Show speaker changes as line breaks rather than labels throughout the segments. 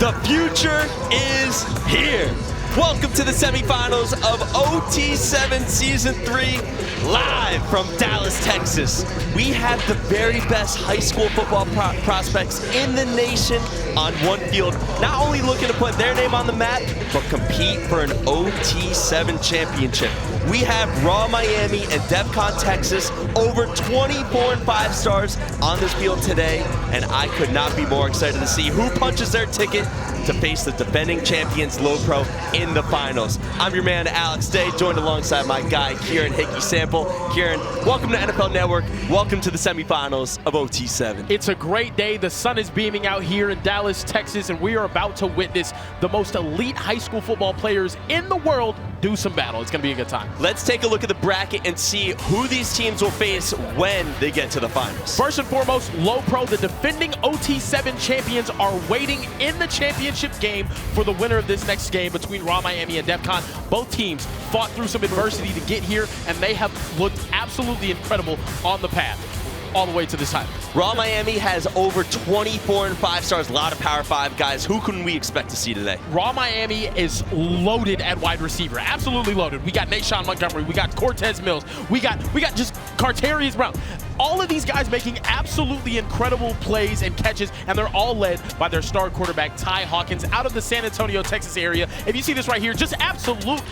The future is here. Welcome to the semifinals of OT7 Season 3, live from Dallas, Texas. We have the very best high school football prospects in the nation on one field, not only looking to put their name on the map, but compete for an OT7 championship. We have Raw Miami and Defcon Texas, over 24 and 5 stars on this field today, and I could not be more excited to see who punches their ticket to face the defending champions Low Pro in the finals. I'm your man Alex Day, joined alongside my guy Kieran Hickey Sample. Kieran, welcome to NFL Network. Welcome to the semifinals of OT7.
It's a great day. The sun is beaming out here in Dallas, Texas, and we are about to witness the most elite high school football players in the world do some battle. It's going to be a good time.
Let's take a look at the bracket and see who these teams will face when they get to the finals.
First and foremost, Low Pro, the defending OT7 champions, are waiting in the championship game for the winner of this next game between Raw Miami and Defcon. Both teams fought through some adversity to get here, and they have looked absolutely incredible on the path all the way to this title.
Raw Miami has over 24 and 5 stars, a lot of Power 5 guys. Who can we expect to see today?
Raw Miami is loaded at wide receiver, absolutely loaded. We got Nashawn Montgomery, we got Cortez Mills, we got just Carterius Brown. All of these guys making absolutely incredible plays and catches, and they're all led by their star quarterback, Ty Hawkins, out of the San Antonio, Texas area. If you see this right here, just absolute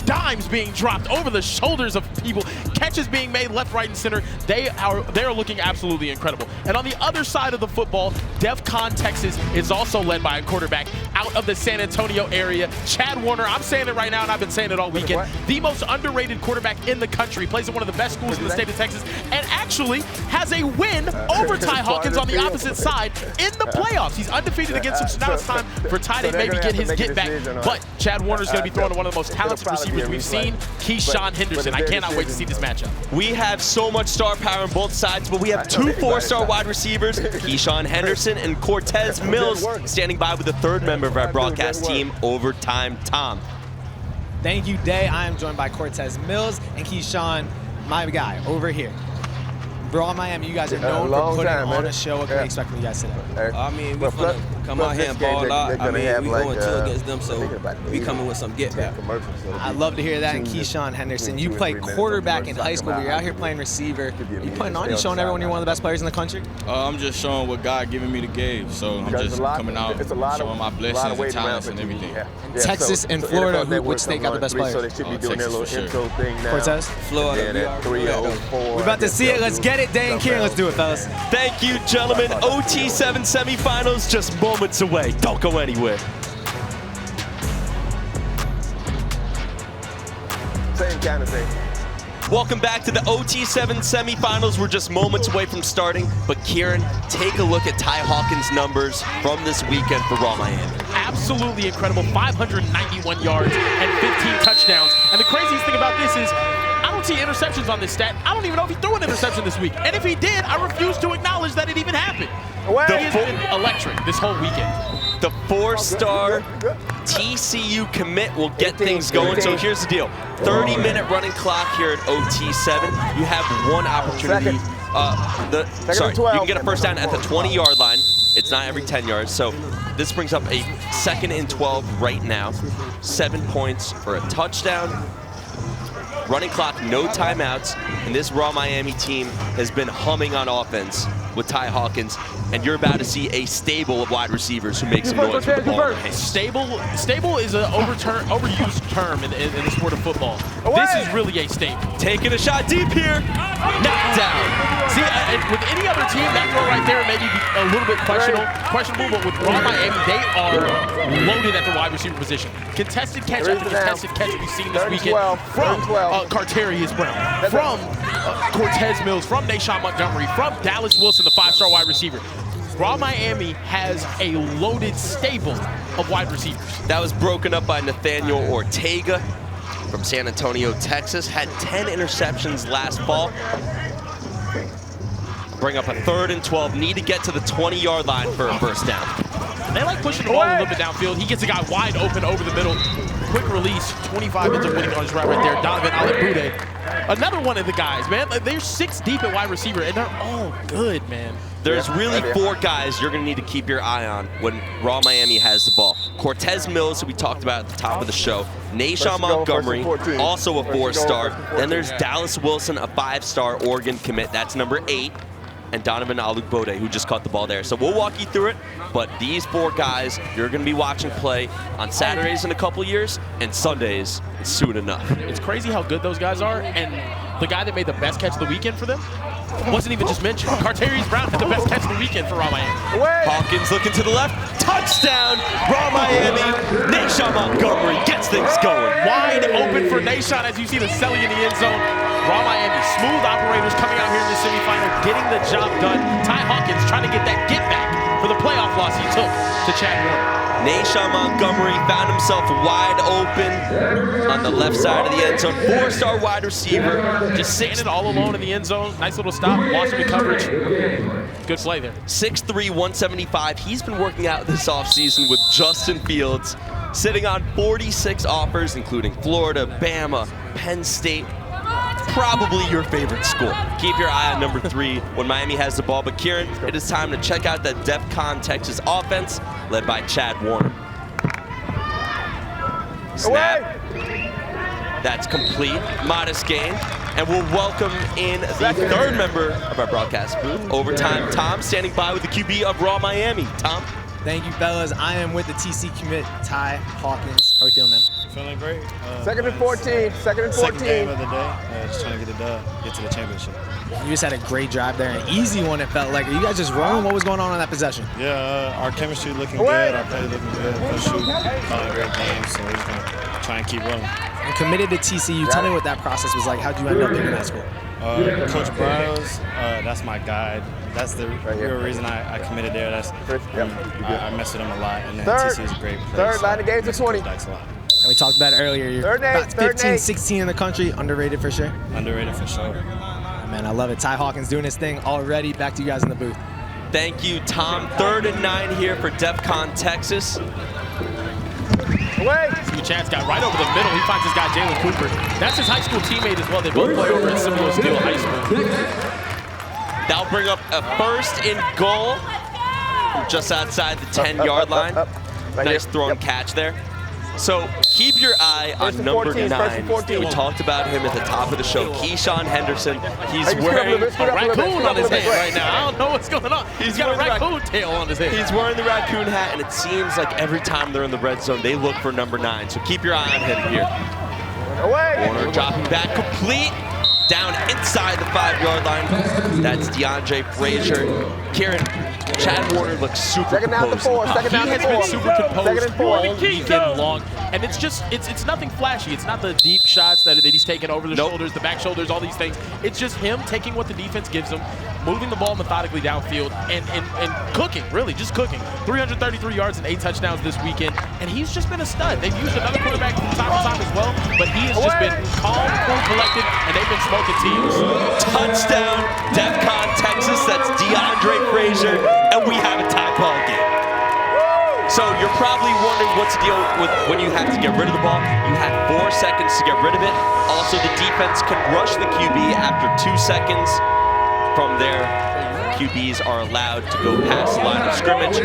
dimes being dropped over the shoulders of people, catches being made left, right, and center. They are looking absolutely incredible. And on the other side of the football, Defcon Texas is also led by a quarterback out of the San Antonio area, Chad Warner. I'm saying it right now, and I've been saying it all weekend. The most underrated quarterback in the country, plays at one of the best schools in the state of Texas, and actually has a win over Ty Hawkins on the opposite side in the playoffs. He's undefeated against him, so now it's time for Ty to maybe get his get back. But Chad Warner's going to be throwing to one of the most talented receivers we've seen, Keyshawn Henderson. I cannot wait to see this matchup.
We have so much star power on both sides, but we have two 4-star wide receivers, Keyshawn Henderson and Cortez Mills, standing by with the third member of our broadcast team, Overtime Tom.
Thank you, Day. I am joined by Cortez Mills and Keyshawn, my guy, over here. Raw Miami, you guys are known for putting on a show. What can we expect from you guys today?
I mean, we're going to come out here and ball out. I mean, we going 2 against them, so we coming with some get back.
I love to hear that. And Keyshawn Henderson, you played quarterback in high school, but you're out here playing receiver. You putting on, you showing everyone you're one of the best players in the country?
I'm just showing what God giving me to give, so I'm just coming out, showing my blessings and talents and everything.
Texas and Florida, which state got the best players?
Texas for sure.
Cortez?
Florida.
We're about to see it. Let's get it, Day and Kieran. Let's do it, fellas.
Thank you, gentlemen. OT7 semifinals just moments away. Don't go anywhere.
Same kind of thing.
Welcome back to the OT7 semifinals. We're just moments away from starting, but Kieran, take a look at Ty Hawkins' numbers from this weekend for Raw Miami.
Absolutely incredible, 591 yards and 15 touchdowns. And the craziest thing about this is, I don't see interceptions on this stat. I don't even know if he threw an interception this week. And if he did, I refuse to acknowledge that it even happened. He has been electric this whole weekend.
The 4-star TCU commit will get things going. So here's the deal. 30-minute running clock here at OT7. You have one opportunity. You can get a first down at the 20-yard line. It's not every 10 yards. So this brings up a 2nd and 12 right now. 7 points for a touchdown. Running clock, no timeouts, and this Raw Miami team has been humming on offense with Ty Hawkins, and you're about to see a stable of wide receivers who make some noise with the ball in their hands.
Stable is an overused term in the sport of football. This is really a stable.
Taking a shot deep here, knocked down.
See, with any other team, that throw right there may be a little bit questionable, but with Raw Miami, they are loaded at the wide receiver position. Contested catch after contested catch we've seen this weekend from Carterius Brown, from Cortez Mills, from Nashawn Montgomery, from Dallas Wilson, the 5-star wide receiver. Raw Miami has a loaded stable of wide receivers. That was broken up by Nathaniel Ortega from San Antonio, Texas. Had 10 interceptions last fall. Bring up a 3rd and 12. Need to get to the 20-yard line for a first down. They like pushing the ball a little bit downfield. He gets a guy wide open over the middle. quick release, 25 ends up winning on his right there. Donovan Alabude, another one of the guys, man. They're 6 deep at wide receiver, and they're all good, man.
There's really 4 guys you're going to need to keep your eye on when Raw Miami has the ball. Cortez Mills, who we talked about at the top of the show. Nayshawn Montgomery, also a 4-star. Then there's Dallas Wilson, a 5-star Oregon commit. That's number 8. And Donovan Alabude, who just caught the ball there. So we'll walk you through it, but these 4 guys you're going to be watching play on Saturdays in a couple years and Sundays soon enough.
It's crazy how good those guys are, and the guy that made the best catch of the weekend for them wasn't even just mentioned. Carterius Brown had the best catch of the weekend for Raw Miami.
Hawkins looking to the left. Touchdown, Raw Miami. Nayshawn Montgomery gets things going.
Wide open for Nayshawn as you see the celly in the end zone. Raw Miami, smooth operators coming out here in the semifinal, getting the job done. Ty Hawkins trying to get that get back for the playoff loss he took to Chad Warner.
Nayshawn Montgomery found himself wide open on the left side of the end zone. 4-star wide receiver.
Just standing all alone in the end zone. Nice little stop, lost him in coverage. Good play there.
6'3", 175. He's been working out this offseason with Justin Fields, sitting on 46 offers, including Florida, Bama, Penn State. Probably your favorite school. Keep your eye on number 3 when Miami has the ball. But Kieran, it is time to check out that Defcon Texas offense led by Chad Warner. Snap. That's complete. Modest gain. And we'll welcome in the 3rd member of our broadcast booth, Overtime Tom, standing by with the QB of Raw Miami. Tom?
Thank you, fellas. I am with the TC commit, Ty Hawkins. How are you feeling, man?
Feeling great.
Second and 14. Second
game of the day. Just trying to get the dub, get to the championship.
You just had a great drive there, an easy one, it felt like. Are you guys just rolling? What was going on that possession?
Yeah, our chemistry looking good, our play looking good. We're shooting, calling great games, so we're just going to try and keep rolling.
And committed to TCU. Tell me what that process was like. How did you end up there in that school?
Coach Bryles, that's my guide. That's the real reason I committed there. I mess with him a lot, and then TCU is a great place.
3rd line of games to 20.
And we talked about it earlier. You're about 15, 16 in the country. Underrated for sure.
Underrated for sure.
Man, I love it. Ty Hawkins doing his thing already. Back to you guys in the booth.
Thank you, Tom. 3rd and 9 here for Defcon Texas.
See, Chad's got right over the middle. He finds this guy, Jalen Cooper. That's his high school teammate as well. They both play over at Seminole Steel High School.
That'll bring up a 1st and goal from just outside the 10-yard line. Nice throw and catch there. So keep your eye on number 9. We talked about him at the top of the show, Keyshawn Henderson. He's wearing
a raccoon on his head right now. I don't know what's going on. He's got a raccoon tail on his head.
He's wearing the raccoon hat, and it seems like every time they're in the red zone, they look for number 9. So keep your eye on him here. Warner dropping back complete. Down inside the 5-yard line. That's DeAndre Frazier. Kieran, Chad Warner looks super composed.
He has been super composed all weekend long. And it's just, it's nothing flashy. It's not the deep shots that he's taking over the shoulders, the back shoulders, all these things. It's just him taking what the defense gives him, moving the ball methodically downfield, and cooking, really, just cooking. 333 yards and 8 touchdowns this weekend. And he's just been a stud. They've used another quarterback from time to time as well, but he has just been calm, cool, collected, and they've been smoking teams.
Touchdown, Defcon Texas. That's DeAndre Frazier, and we have a tie ball game. So you're probably wondering what's the deal with when you have to get rid of the ball. You have 4 seconds to get rid of it. Also, the defense can rush the QB after 2 seconds. From there, QBs are allowed to go past the line of scrimmage.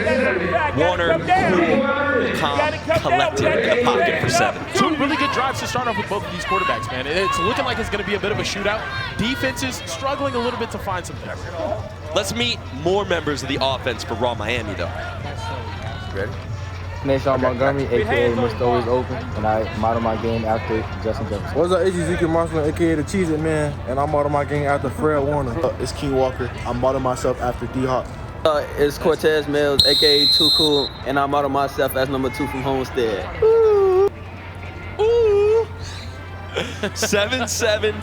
Warner, cool, calm, collected in the pocket for 7.
2 really good drives to start off with both of these quarterbacks, man. It's looking like it's going to be a bit of a shootout. Defenses struggling a little bit to find some things.
Let's meet more members of the offense for Raw Miami, though.
Ready?
Nayshawn Montgomery, a.k.a. Mr. Always Open, and I model my game after Justin Jefferson.
What's up, it's Ezekiel Marshall, a.k.a. the Cheez-It Man, and I model my game after Fred Warner.
It's King Walker. I model myself after D-Hop.
It's Cortez Mills, a.k.a. Too Cool, and I model myself as number 2 from Homestead.
Ooh. Ooh. 7-7,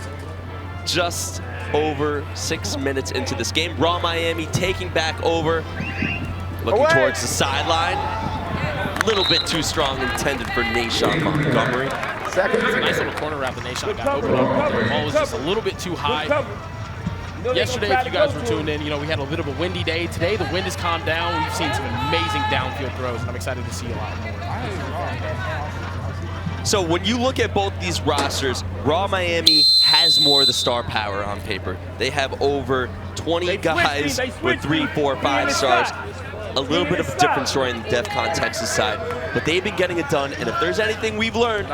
just over 6 minutes into this game. Raw Miami taking back over, looking towards the sideline. A little bit too strong intended for Nayshawn Montgomery.
It's a nice little corner route that Nayshawn got open up. The ball was just a little bit too high. Yesterday, if you guys were tuned in, we had a bit of a windy day. Today, the wind has calmed down. We've seen some amazing downfield throws, and I'm excited to see a lot more.
So when you look at both these rosters, Raw Miami has more of the star power on paper. They have over 20 guys with 3, 4, 5 stars. A little bit of a different story on the Defcon Texas side, but they've been getting it done. And if there's anything we've learned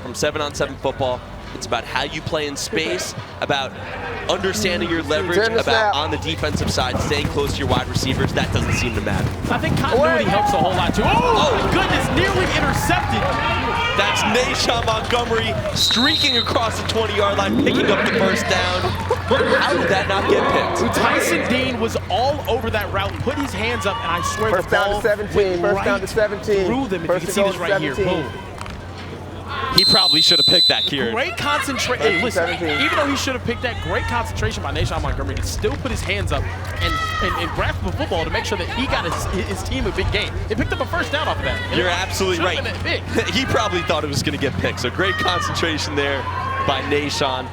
from 7-on-7 football, it's about how you play in space, about understanding your leverage, about on the defensive side, staying close to your wide receivers. That doesn't seem to matter.
I think continuity helps a whole lot too. Oh my goodness, nearly intercepted.
That's Nashawn Montgomery streaking across the 20-yard line, picking up the first down. How did that not get picked?
Tyson Dean was all over that route, put his hands up, and I swear
First
the ball
down to 17.
went
First
right
down to 17.
through them. If you can see this right here, boom.
He probably should have picked that, Kieran.
Great concentration. Hey, listen, even though he should have picked that, great concentration by Nashawn Montgomery to still put his hands up and grasp the football to make sure that he got his team a big game. They picked up a first down off of that.
You're absolutely right. He probably thought it was going to get picked. So great concentration there by Nashawn.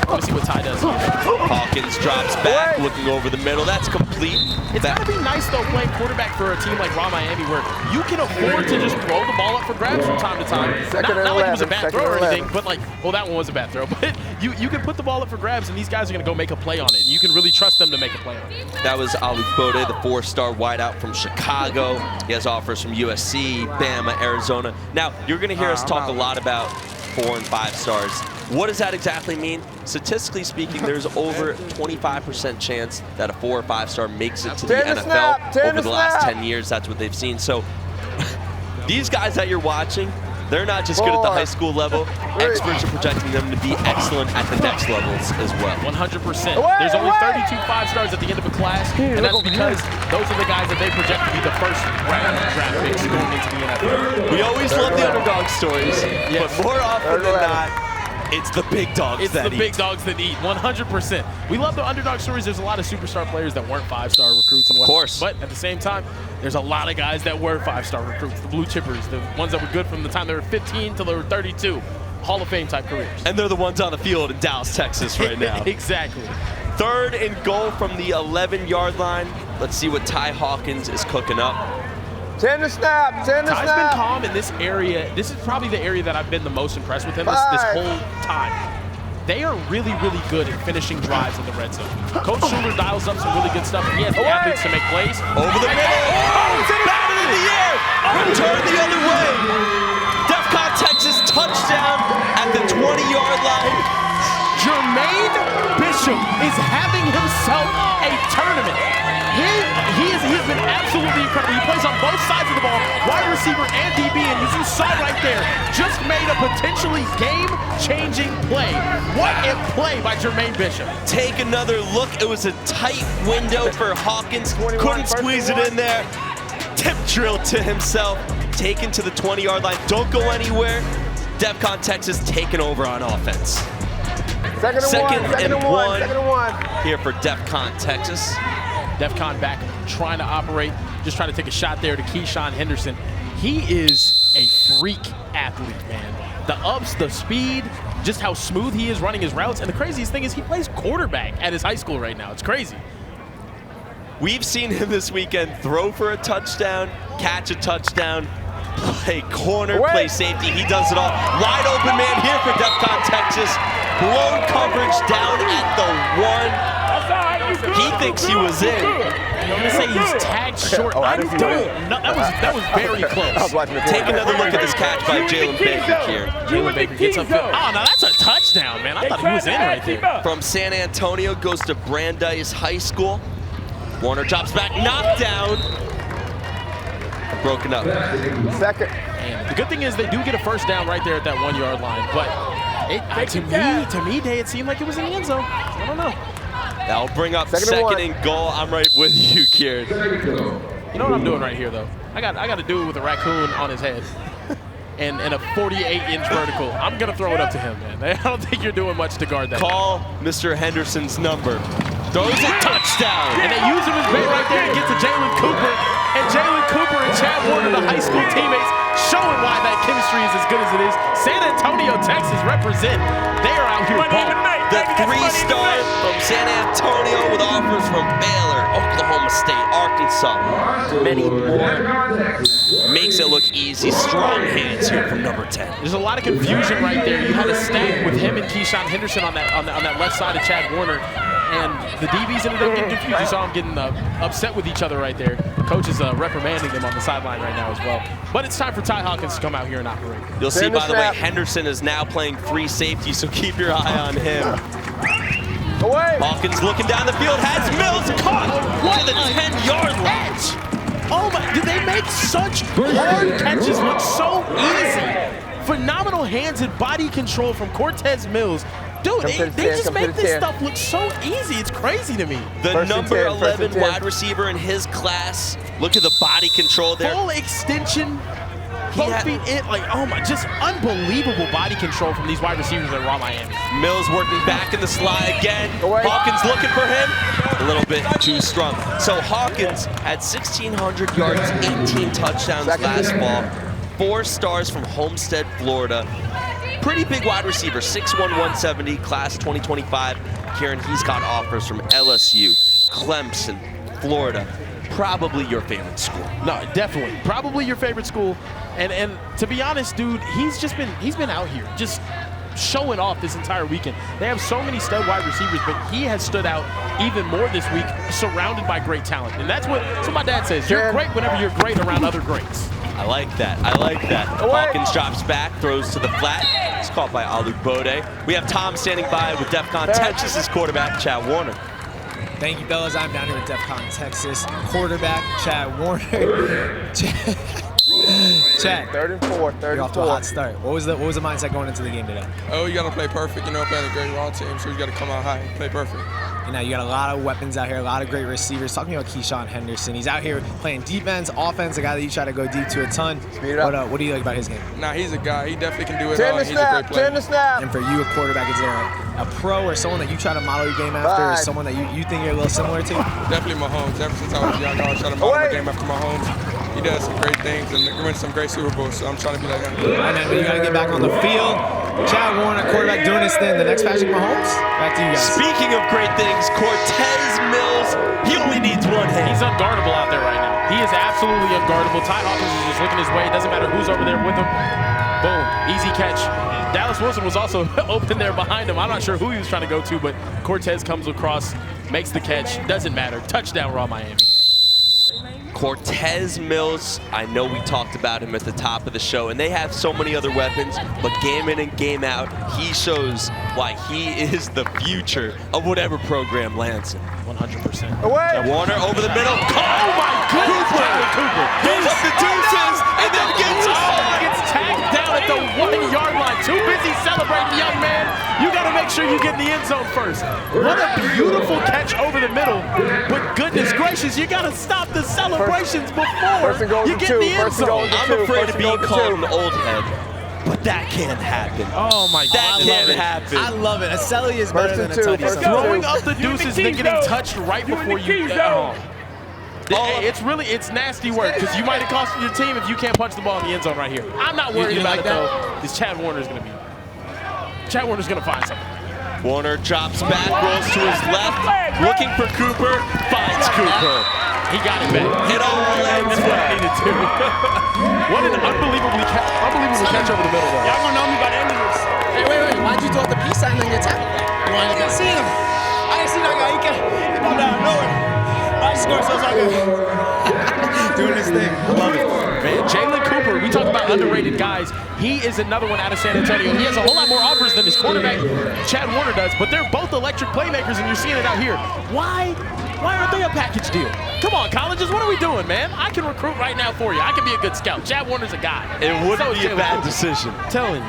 Let me see what Ty does here.
Hawkins drops back, looking over the middle. That's complete.
It's got to be nice, though, playing quarterback for a team like Raw Miami, where you can afford to just throw the ball up for grabs from time to time. Not like it was a bad throw or anything, but like, well, that one was a bad throw. But you can put the ball up for grabs, and these guys are going to go make a play on it. You can really trust them to make a play on it.
That was Ali Bode, the 4-star wideout from Chicago. He has offers from USC, Bama, Arizona. Now, you're going to hear us talk a lot about 4 and 5 stars. What does that exactly mean? Statistically speaking, there's over 25% chance that a 4 or 5 star makes it to the NFL over the last 10 years. That's what they've seen. So these guys that you're watching, they're not just good at the high school level. Experts are projecting them to be excellent at the next levels as well.
100%. There's only 32 5 stars at the end of a class, and that's because those are the guys that they project to be the first round draft picks going into the NFL.
We always love the underdog stories, but more often than not, it's the big dogs
It's the big dogs that eat, 100%. We love the underdog stories. There's a lot of superstar players that weren't 5-star recruits. Of
course.
But at the same time, there's a lot of guys that were 5-star recruits, the blue chippers, the ones that were good from the time they were 15 till they were 32. Hall of Fame type careers.
And they're the ones on the field in Dallas, Texas right now.
Exactly.
3rd and goal from the 11-yard line. Let's see what Ty Hawkins is cooking up.
10 to snap, 10 to snap.
Ty's been calm in this area. This is probably the area that I've been the most impressed with him this whole time. They are really, really good at finishing drives in the red zone. Coach Schuler dials up some really good stuff. He has the athletes to make plays.
Over the middle. Batted in the air. Return the other way. Defcon Texas touchdown at the 20-yard line.
Jermaine Bishop is having himself a tournament. He's been absolutely incredible. He plays on both sides of the ball, wide receiver and DB, and as you saw right there, just made a potentially game-changing play. What a play by Jermaine Bishop.
Take another look. It was a tight window for Hawkins. Couldn't squeeze it in there. Tip drill to himself. Taken to the 20-yard line. Don't go anywhere. Defcon Texas taking over on offense. Second and one here for Defcon Texas.
Defcon back trying to operate, just trying to take a shot there to Keyshawn Henderson. He is a freak athlete, man. The ups, the speed, just how smooth he is running his routes. And the craziest thing is he plays quarterback at his high school right now. It's crazy.
We've seen him this weekend throw for a touchdown, catch a touchdown, play corner, play safety. He does it all. Wide open man here for Defcon Texas. Blown coverage down at the 1. He thinks he was in.
I'm gonna say he's tagged short. I don't know. That was very close.
Take another look at this catch by Jalen Baker here.
Jalen Baker gets upfield. Oh, no, that's a touchdown, man. I thought he was in right there.
From San Antonio, goes to Brandeis High School. Warner drops back, knocked down. Broken up.
Second.
And the good thing is they do get a first down right there at that 1-yard line. But to me, it seemed like it was in the end zone. I don't know.
That'll bring up second and goal. I'm right with you, Kieran.
You know what I'm doing right here, though? I got to do it with a raccoon on his head and a 48-inch vertical. I'm going to throw it up to him, man. I don't think you're doing much to guard that.
Call Mr. Henderson's number. Throws a touchdown.
And they use him as bait right there to get to Jalen Cooper. And Jalen Cooper and Chad Warner, the high school teammates, showing why that chemistry is as good as it is. San Antonio, Texas represent. They are out here balling.
The 3-star from San Antonio with offers from Baylor, Oklahoma State, Arkansas, many more. Makes makes it look easy. Strong hands here from number 10.
There's a lot of confusion right there. You had a stack with him and Keyshawn Henderson on that left side of Chad Warner, and the DBs ended up getting confused. You saw them getting upset with each other right there. Coach is reprimanding them on the sideline right now as well. But it's time for Ty Hawkins to come out here and operate.
You'll see, by the way, Henderson is now playing free safety, so keep your eye on him.
Away.
Hawkins looking down the field, has Mills caught to the 10-yard line.
Oh my, did they make such hard catches look so easy? Phenomenal hands and body control from Cortez Mills. Dude, they just make this stuff look so easy. It's crazy to me.
The number 11 wide receiver in his class. Look at the body control there.
Full extension, both feet in, like, oh my, just unbelievable body control from these wide receivers at Raw Miami.
Mills working back in the slide again. Hawkins looking for him. A little bit too strong. So Hawkins had 1,600 yards, 18 touchdowns last fall. 4 stars from Homestead, Florida. Pretty big wide receiver, 6'1", 170, class 2025. Kieran, he's got offers from LSU, Clemson, Florida. Probably your favorite school.
No, definitely. Probably your favorite school. And to be honest, dude, he's been out here just showing off this entire weekend. They have so many stud wide receivers, but he has stood out even more this week, surrounded by great talent. And that's what my dad says. You're great whenever you're great around other greats.
I like that. I like that. Hawkins drops back, throws to the flat. It's caught by Alu Bode. We have Tom standing by with Defcon Texas' quarterback, Chad Warner.
Thank you, fellas. I'm down here with Defcon Texas quarterback, Chad Warner. Chad,
3rd and 4, 3rd and 4.
You're off to a hot start. What was the mindset going into the game today?
Oh, you got to play perfect. You know, playing a great raw team, so you got to come out high and play perfect.
You know, you got a lot of weapons out here, a lot of great receivers. Talking about Keyshawn Henderson, he's out here playing defense, offense, a guy that you try to go deep to a ton. What do you like about his game?
Nah, he's a guy. He definitely can do it all. He's a great player.
And for you, a quarterback, is there a pro or someone that you try to model your game after, or someone that you think you're a little similar to?
Definitely Mahomes. Ever since I was young, I always try to model my game after Mahomes. He does some great things and wins some great Super Bowls, so I'm trying to be like him.
All right, man, but you got to get back on the field. Chad Warner, quarterback, doing his thing. The next Patrick Mahomes, back to you guys.
Speaking of great things, Cortez Mills, he only needs one hand.
He's unguardable out there right now. He is absolutely unguardable. Ty Hawkins is just looking his way. It doesn't matter who's over there with him. Boom, easy catch. Dallas Wilson was also open there behind him. I'm not sure who he was trying to go to, but Cortez comes across, makes the catch. Doesn't matter. Touchdown, Raw Miami.
Cortez Mills, I know we talked about him at the top of the show, and they have so many other weapons, but game in and game out, he shows why he is the future of whatever program lands him.
100%.
Away!
Warner over the middle.
Oh my goodness, Cooper!
Goes up the deuces, and then
gets tagged down at the 1-yard line. Too busy celebrating, young man. You got to make sure you get in the end zone first. What a beautiful catch over the middle. But goodness gracious, you got to stop the celebrations before you get in the end zone.
I'm afraid of being called an old head, but that can't happen.
Oh my God,
that can't happen.
I love it. A celly is better than a tutty.
Throwing up the deuces and then getting touched right before you. It's nasty work, because you might have cost your team if you can't punch the ball in the end zone right here. I'm not worried about it though, because Chad Warner's going to find something.
Warner drops back, rolls to his left, looking for Cooper, finds Cooper.
He got it back.
It all ends well.
What an unbelievable catch over the middle though.
Y'all gonna know me by the end of this.
Hey, wait. Why'd you throw out the peace sign on your tackle?
I didn't see him. I didn't see that guy. He came down nowhere. I just scored, so I was like,
doing his thing. I love it.
Man, Jalen Cooper, we talked about underrated guys. He is another one out of San Antonio. He has a whole lot more offers than his quarterback, Chad Warner, does, but they're both electric playmakers, and you're seeing it out here. Why aren't they a package deal? Come on, colleges, what are we doing, man? I can recruit right now for you. I can be a good scout. Chad Warner's a guy.
It wouldn't be a bad decision.
I'm telling you.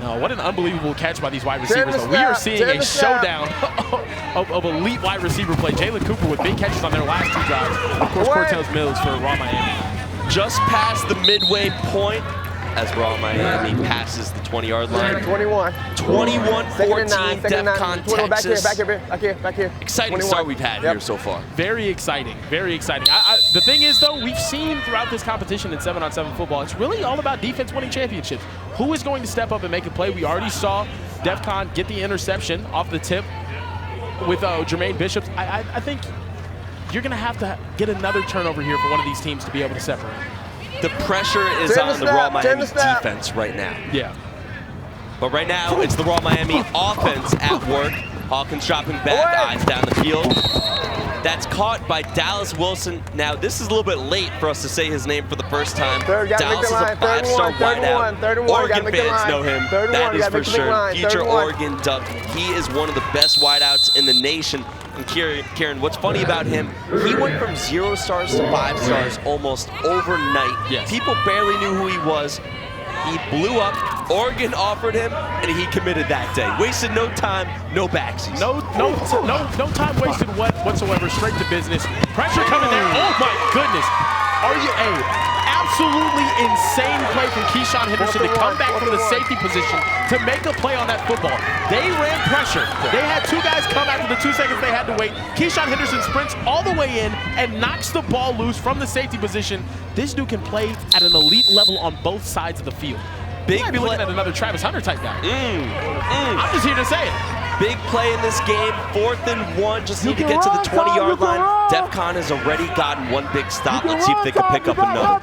No, what an unbelievable catch by these wide receivers. We are seeing a showdown of elite wide receiver play. Jalen Cooper with big catches on their last 2 drives. Of course, Cortez Mills for Raw Miami.
Just past the midway point as Raw Miami passes the 20-yard line.
21.
21-14, Defcon Texas.
Back here.
Exciting start we've had here so far.
Very exciting, very exciting. The thing is, though, we've seen throughout this competition in 7-on-7 football, it's really all about defense winning championships. Who is going to step up and make a play? We already saw Defcon get the interception off the tip with Jermaine Bishops. I think you're going to have to get another turnover here for one of these teams to be able to separate.
The pressure is on the Raw Miami defense right now.
Yeah.
But right now, it's the Raw Miami offense at work. Hawkins dropping back, eyes down the field. That's caught by Dallas Wilson. Now, this is a little bit late for us to say his name for the first time. Dallas is a 5-star wideout. Oregon fans know him. That is for sure. Future Oregon Duck. He is one of the best wideouts in the nation. And Kieran, what's funny about him, he went from 0 stars to 5 stars almost overnight.
Yes.
People barely knew who he was. He blew up. Oregon offered him, and he committed that day. Wasted no time, no backsies.
No time wasted whatsoever. Straight to business. Pressure coming there. Oh my goodness. Are you absolutely insane play from Keyshawn Henderson to come back from the safety position to make a play on that football. They ran pressure. They had 2 guys come after the 2 seconds they had to wait. Keyshawn Henderson sprints all the way in and knocks the ball loose from the safety position. This dude can play at an elite level on both sides of the field. Big play. Looking at another Travis Hunter type guy. I'm just here to say it.
Big play in this game, 4th and 1, just need to get to the 20-yard line. Defcon has already gotten 1 big stop. Let's see if they can pick up another.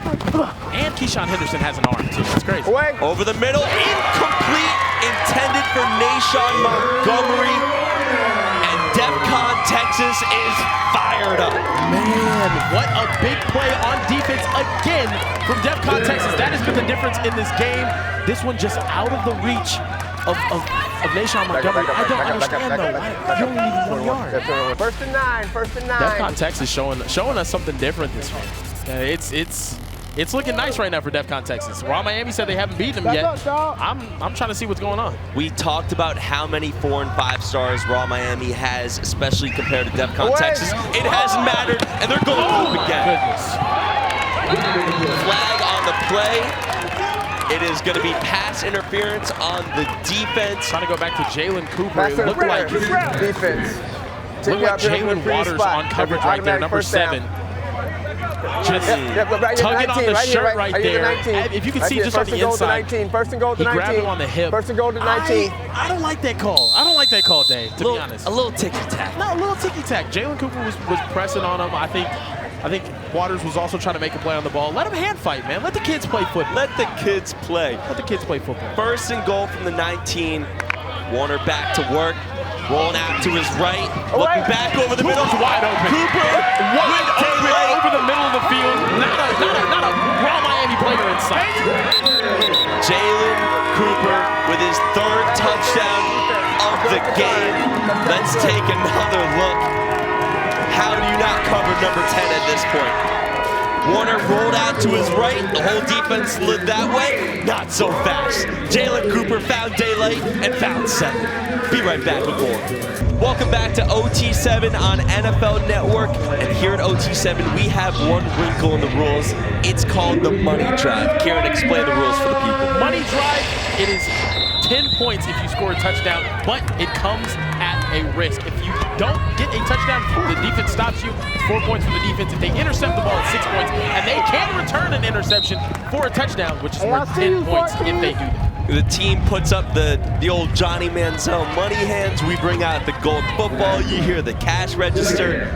And Keyshawn Henderson has an arm too, that's crazy.
Over the middle, incomplete, intended for Nashawn Montgomery. And Defcon Texas is fired up.
Man, what a big play on defense again from Defcon Texas. That has been the difference in this game. This one just out of the reach of Nashawn Montgomery. I don't understand though. You only need 1 yard.
1st and 9. 1st and 9.
Defcon Texas showing us something different this week. It's looking nice right now for Defcon Texas. Raw Miami said they haven't beaten them yet. I'm trying to see what's going on.
We talked about how many 4 and 5 stars Raw Miami has, especially compared to Defcon Texas. It hasn't mattered, and they're going to move again. Flag on the play. It is going to be pass interference on the defense.
Trying to go back to Jalen Cooper. It looked like
defense.
Looked like Jalen Waters on coverage right there, number 7. Just tugging on the shirt right there. If you can see just on the inside, he grabbed him on the hip.
1st and goal to 19.
I don't like that call. I don't like that call, Dave, to be honest.
A little ticky-tack.
No, a little ticky-tack. Jalen Cooper was pressing on him. I think Waters was also trying to make a play on the ball. Let him hand fight, man. Let the kids play football.
Let the kids play.
Let the kids play football.
1st and goal from the 19. Warner back to work. Rolling out to his right. Looking back over the middle.
Wide open.
Cooper
wide open over the middle of the field. Not a Raw Miami player in sight.
Jalen Cooper with his 3rd touchdown of the game. Let's take another look. How do you not cover number 10 at this point? Warner rolled out to his right. The whole defense slid that way. Not so fast. Jalen Cooper found daylight and found 7. Be right back with more. Welcome back to OT7 on NFL Network. And here at OT7, we have one wrinkle in the rules. It's called the money drive. Kieran, explain the rules for the people.
Money drive, it is 10 points if you score a touchdown, but it comes at a risk. If you don't get a touchdown, the defense stops you. It's 4 points for the defense. If they intercept the ball, it's 6 points. And they can return an interception for a touchdown, which is worth 10 points if they do that.
The team puts up the old Johnny Manziel money hands. We bring out the gold football. You hear the cash register.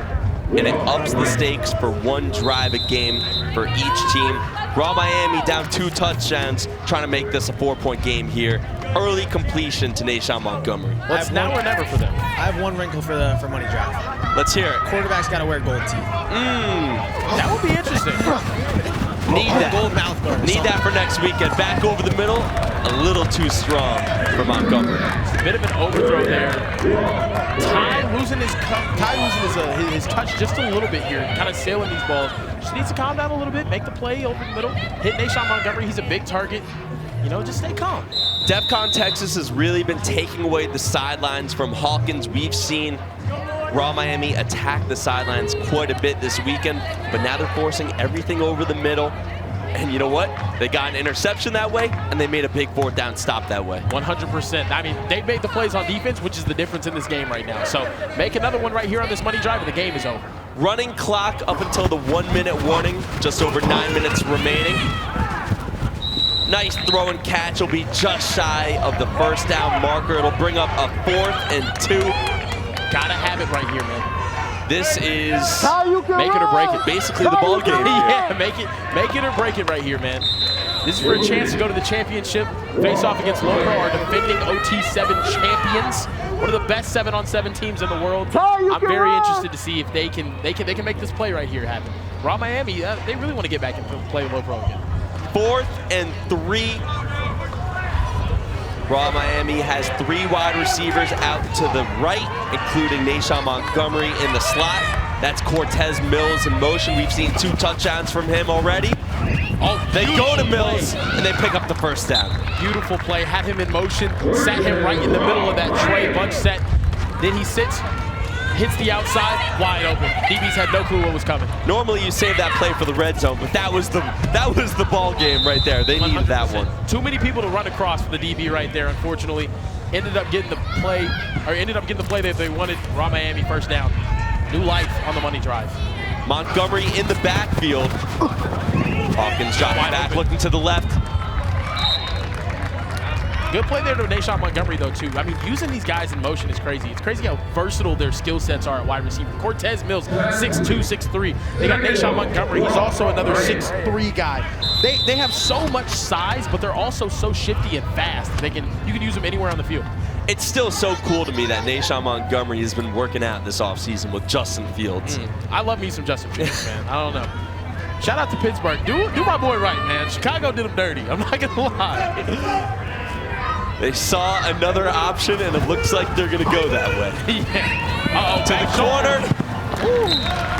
And it ups the stakes for 1 drive a game for each team. Raw Miami down 2 touchdowns, trying to make this a 4-point game here. Early completion to Nashawn Montgomery.
It's now or never for them.
I have 1 wrinkle for money drive.
Let's hear it.
Quarterback's got to wear gold teeth.
That would be interesting.
Need that.
Gold mouth guard.
Need that for next weekend. Back over the middle, a little too strong for Montgomery.
It's a bit of an overthrow there. Ty losing his touch just a little bit here, kind of sailing these balls. Just needs to calm down a little bit, make the play over the middle, hit Nashawn Montgomery. He's a big target. You know, just stay calm.
Defcon Texas has really been taking away the sidelines from Hawkins. We've seen Raw Miami attack the sidelines quite a bit this weekend, but now they're forcing everything over the middle. And you know what? They got an interception that way, and they made a big 4th down stop that way.
100%. I mean, they made the plays on defense, which is the difference in this game right now. So make another one right here on this money drive, and the game is over.
Running clock up until the 1-minute warning, just over 9 minutes remaining. Nice throw and catch will be just shy of the 1st down marker. It'll bring up a 4th and 2.
Gotta have it right here, man.
This is
make it or break it.
Basically the ball game.
Yeah, make it or break it right here, man. This is for a chance to go to the championship. Face off against Lopro, our defending OT7 champions. One of the best 7-on-7 teams in the world. I'm very interested to see if they can make this play right here happen. Raw Miami, they really want to get back and play Lopro again.
4th and 3. Raw Miami has 3 wide receivers out to the right, including Nashawn Montgomery in the slot. That's Cortez Mills in motion. We've seen 2 touchdowns from him already. Oh, they go to Mills, and they pick up the first down.
Beautiful play. Had him in motion, sat him right in the middle of that tray bunch set. Then he sits, hits the outside, wide open. DBs had no clue what was coming.
Normally you save that play for the red zone, but that was the ball game right there. They needed that one.
Too many people to run across for the DB right there, unfortunately. Ended up getting the play that they wanted. Raw Miami first down. New life on the money drive.
Montgomery in the backfield. Hawkins dropping back, looking to the left.
Good play there to Nashawn Montgomery, though, too. I mean, using these guys in motion is crazy. It's crazy how versatile their skill sets are at wide receiver. Cortez Mills, 6'2", 6'3". They got Nashawn Montgomery. He's also another 6'3" guy. They have so much size, but they're also so shifty and fast. You can use them anywhere on the field.
It's still so cool to me that Nashawn Montgomery has been working out this offseason with Justin Fields.
I love me some Justin Fields, man. I don't know. Shout out to Pittsburgh. Do my boy right, man. Chicago did him dirty. I'm not going to lie.
They saw another option, and it looks like they're going to go that way.
Yeah. Uh-oh,
to the corner.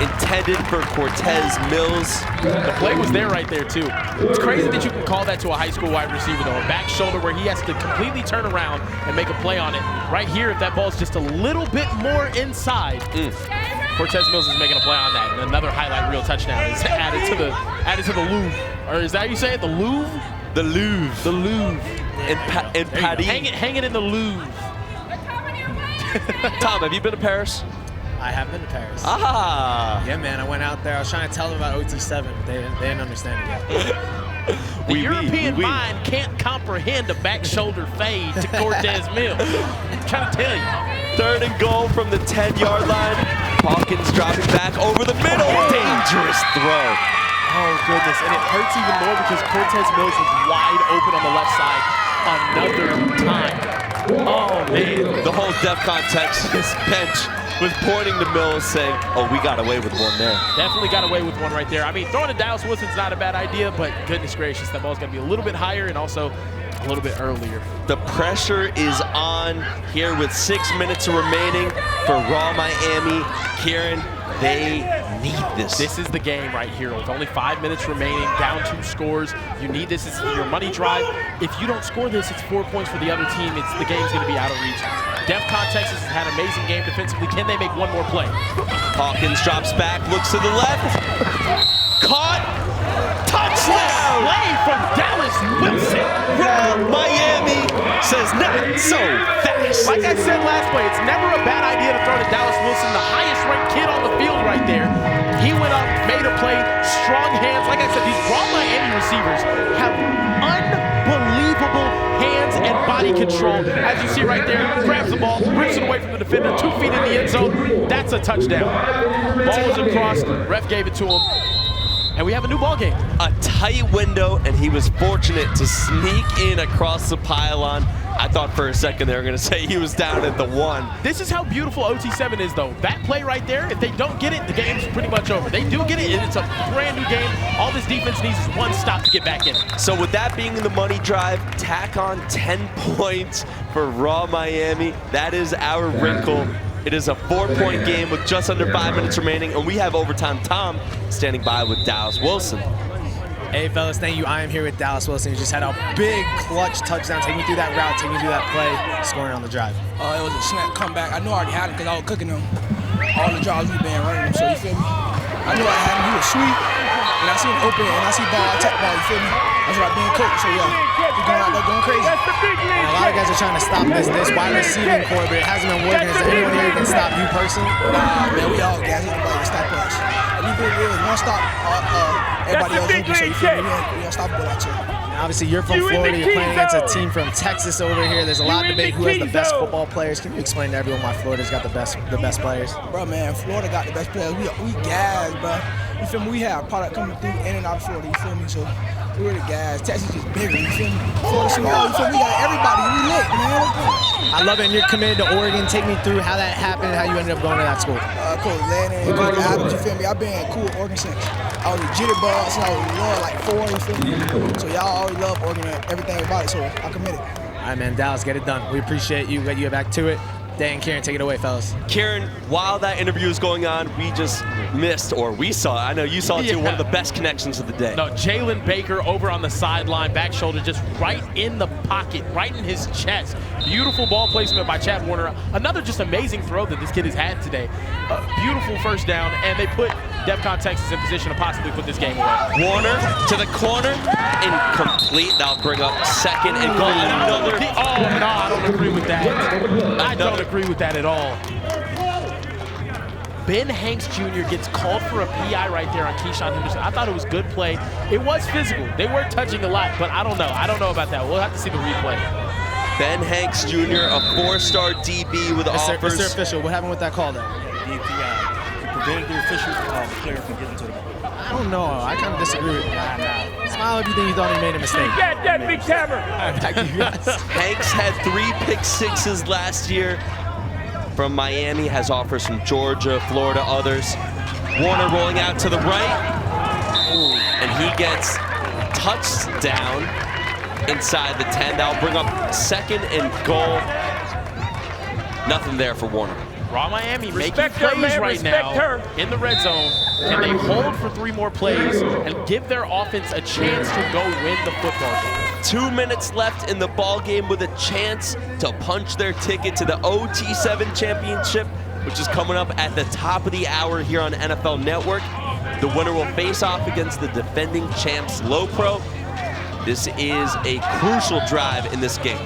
Intended for Cortez Mills.
The play was there right there, too. It's crazy that you can call that to a high school wide receiver, though. A back shoulder where he has to completely turn around and make a play on it. Right here, if that ball's just a little bit more inside, Cortez Mills is making a play on that. And another highlight reel touchdown is added to the Louvre. Or is that how you say it? The Louvre?
The Louvre.
The Louvre.
In Paris.
Hang it in the Louvre.
Tom, have you been to Paris?
I have been to Paris.
Ah!
Yeah, man, I went out there. I was trying to tell them about OT7. They didn't understand it yet.
The European mind can't comprehend a back shoulder fade to Cortez Mills. I'm trying to tell you.
3rd and goal from the 10-yard line. Hawkins dropping back over the middle. Dangerous throw.
Oh, goodness. And it hurts even more because Cortez Mills was wide open on the left side another time. Oh, man.
The whole Defcon Texas bench was pointing to Mills saying, oh, we got away with one there.
Definitely got away with one right there. I mean, throwing to Dallas Wilson's not a bad idea, but goodness gracious, that ball's got to be a little bit higher and also a little bit earlier.
The pressure is on here with 6 minutes remaining for Raw Miami. Kieran, they need this.
This is the game right here. With only 5 minutes remaining, down 2 scores. You need this. This is your money drive. If you don't score this, it's 4 points for the other team. The game's going to be out of reach. Defcon Texas has had an amazing game defensively. Can they make one more play?
Hawkins drops back, looks to the left. Caught. Touchdown!
Play from Dallas Wilson.
Raw Miami says not so fast.
Like I said last play, it's never a bad idea to throw to Dallas Wilson, the highest ranked kid on the field right there. He went up, made a play, strong hands. Like I said, these Raw Miami receivers have unbelievable hands and body control. As you see right there, grabs the ball, rips it away from the defender, 2 feet in the end zone. That's a touchdown. Ball was across, ref gave it to him. And we have a new ball game.
A tight window, and he was fortunate to sneak in across the pylon. I thought for a second they were going to say he was down at the 1.
This is how beautiful OT7 is, though. That play right there, if they don't get it, the game's pretty much over. They do get it, and it's a brand new game. All this defense needs is one stop to get back in.
So with that being the money drive, tack on 10 points for Raw Miami. That is our wrinkle. It is a 4-point game with just under 5 minutes remaining, and we have overtime Tom standing by with Dallas Wilson.
Hey, fellas, thank you. I am here with Dallas Wilson, who just had a big clutch touchdown, taking you through that route, taking you through that play, scoring on the drive.
It was a snap comeback. I knew I already had him because I was cooking him. All the drives we've been running him, so you feel me? I knew I had him. He was sweet, and I see him open, and I see ball, I tap ball, you feel me? That's what I've been cooked, so yeah, he's going out there going crazy.
And a lot of guys are trying to stop this wide receiving core, but it hasn't been working. Is there anyone here who can stop you personally?
Nah, man, we all guys. Ain't nobody can stop us. We don't stop everybody else open, so you feel me? We unstoppable out here.
And obviously, you're from Florida. You're playing against a team from Texas over here. There's a lot of debate who has the best football players. Can you explain to everyone why Florida's got the best players?
Bro, man, Florida got the best players. We gas, bro. You feel me? We have product coming through in and out of Florida. You feel me? So we're the guys. Texas is bigger. You feel me? Florida small. You feel me? We got everybody. We lit, man.
I love it. And you're committed to Oregon. Take me through how that happened and how you ended up going to that school.
Coach Lennon, Coach Adams. You feel me? I've been cool with Oregon since I was a jitterbug since I was like 4. You feel me? So y'all always love Oregon and everything about it. So I'm committed.
All right, man. Dallas, get it done. We appreciate you. Let you get back to it. Day and Kieran, take it away, fellas.
Kieran, while that interview was going on, we just missed, or we saw, I know you saw it too, one of the best connections of the day.
No, Jalen Baker over on the sideline, back shoulder, just right in the pocket, right in his chest. Beautiful ball placement by Chad Warner. Another just amazing throw that this kid has had today. Beautiful first down, and they put Defcon Texas in position to possibly put this game away.
Warner to the corner, incomplete. That'll bring up second and goal. Another.
Oh, no, I don't agree with that. I don't agree with that at all. Ben Hanks Jr. gets called for a PI right there on Keyshawn Henderson. I thought it was good play. It was physical. They were touching a lot, but I don't know. I don't know about that. We'll have to see the replay.
Ben Hanks Jr., a 4-star DB with offers.
Mr. Official, what happened with that call there?
He prevented the official player from getting to the ball.
I don't know. I kind of disagree with you. Smile if you think you thought he made a mistake.
Got that big camera.
Hanks had 3 pick sixes last year from Miami, has offers from Georgia, Florida, others. Warner rolling out to the right, and he gets touchdown inside the 10. That'll bring up second and goal. Nothing there for Warner.
Raw Miami making plays right now in the red zone. Can they hold for 3 more plays and give their offense a chance to go win the football game?
2 minutes left in the ball game with a chance to punch their ticket to the OT7 Championship, which is coming up at the top of the hour here on NFL Network. The winner will face off against the defending champs, Low Pro. This is a crucial drive in this game.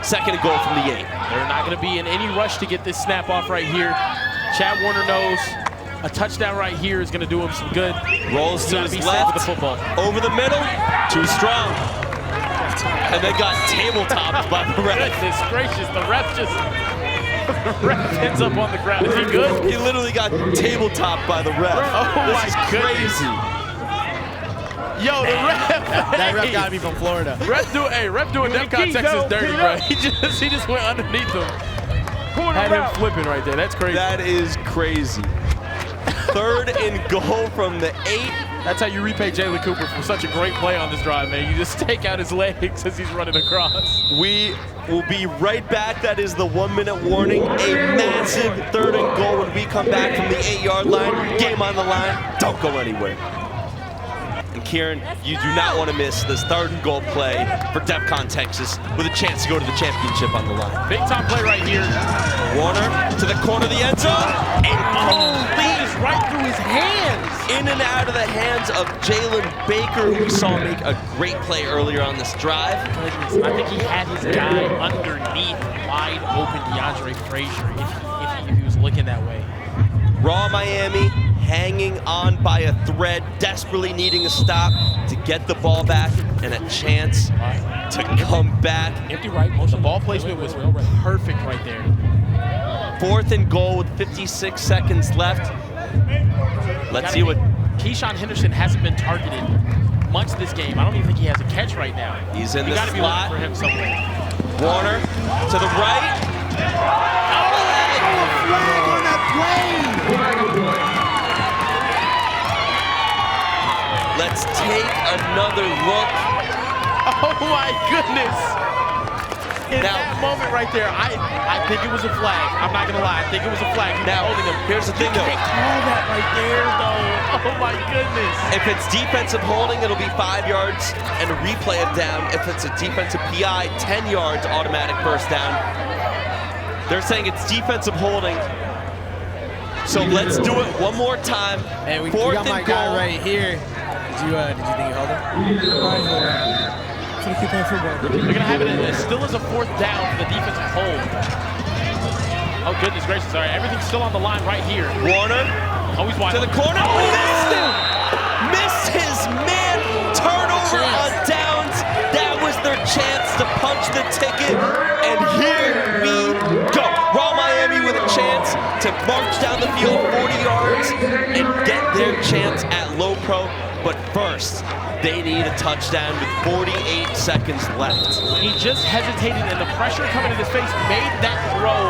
Second and goal from the 8.
They're not going to be in any rush to get this snap off right here. Chad Warner knows a touchdown right here is going to do him some good.
Rolls to his left,
with the football.
Over the middle, too strong. And they got tabletopped by the ref.
Goodness gracious, the ref ends up on the ground. Is he good?
He literally got tabletopped by the ref.
Oh
this
my
is
goodness.
crazy.
Yo, the ref.
That ref gotta be from Florida.
Ref doing Defcon Texas dirty, bro. He just went underneath him. Had him flipping right there. That's crazy.
That is crazy. Third and goal from the 8.
That's how you repay Jalen Cooper for such a great play on this drive, man. You just take out his legs as he's running across.
We will be right back. That is the 1-minute warning. A massive 3rd and goal when we come back from the 8-yard line. Game on the line. Don't go anywhere. And Kieran, you do not want to miss this 3rd and goal play for Defcon Texas with a chance to go to the championship on the line.
Big time play right here.
Warner to the corner of the end zone.
Incomplete is right through his hands.
In and out of the hands of Jalen Baker, who we saw make a great play earlier on this drive.
I think he had his guy underneath wide open DeAndre Frazier if he was looking that way.
Raw Miami hanging on by a thread, desperately needing a stop to get the ball back and a chance to come back.
Empty right, the ball placement was perfect right there.
4th and goal with 56 seconds left. Let's see what...
Keyshawn Henderson hasn't been targeted much this game. I don't even think he has a catch right now.
He's in the slot.
You gotta be looking for him somewhere.
Warner to the right.
Flag on that play!
Let's take another look.
Oh my goodness. In that moment right there, I think it was a flag. I'm not gonna lie, I think it was a flag.
Now,
holding him.
Here's the thing though.
You can't call that right there though. Oh my goodness.
If it's defensive holding, it'll be 5 yards and a replay of down. If it's a defensive PI, 10 yards, automatic first down. They're saying it's defensive holding. So let's do it one more time.
Hey, we
4th
got my
and
guy
goal.
right here. Did you think you held him?
They're gonna have it still as a 4th down for the defensive hold. Oh goodness gracious! All right, everything's still on the line right here.
Warner
Always wide
to the corner. Oh, missed him! Missed his man. Turnover on downs. That was their chance to punch the ticket. And here we go. Raw Miami with a chance to march down the field 40 yards and get their chance at low pro. But first, they need a touchdown with 48 seconds left.
He just hesitated, and the pressure coming in his face made that throw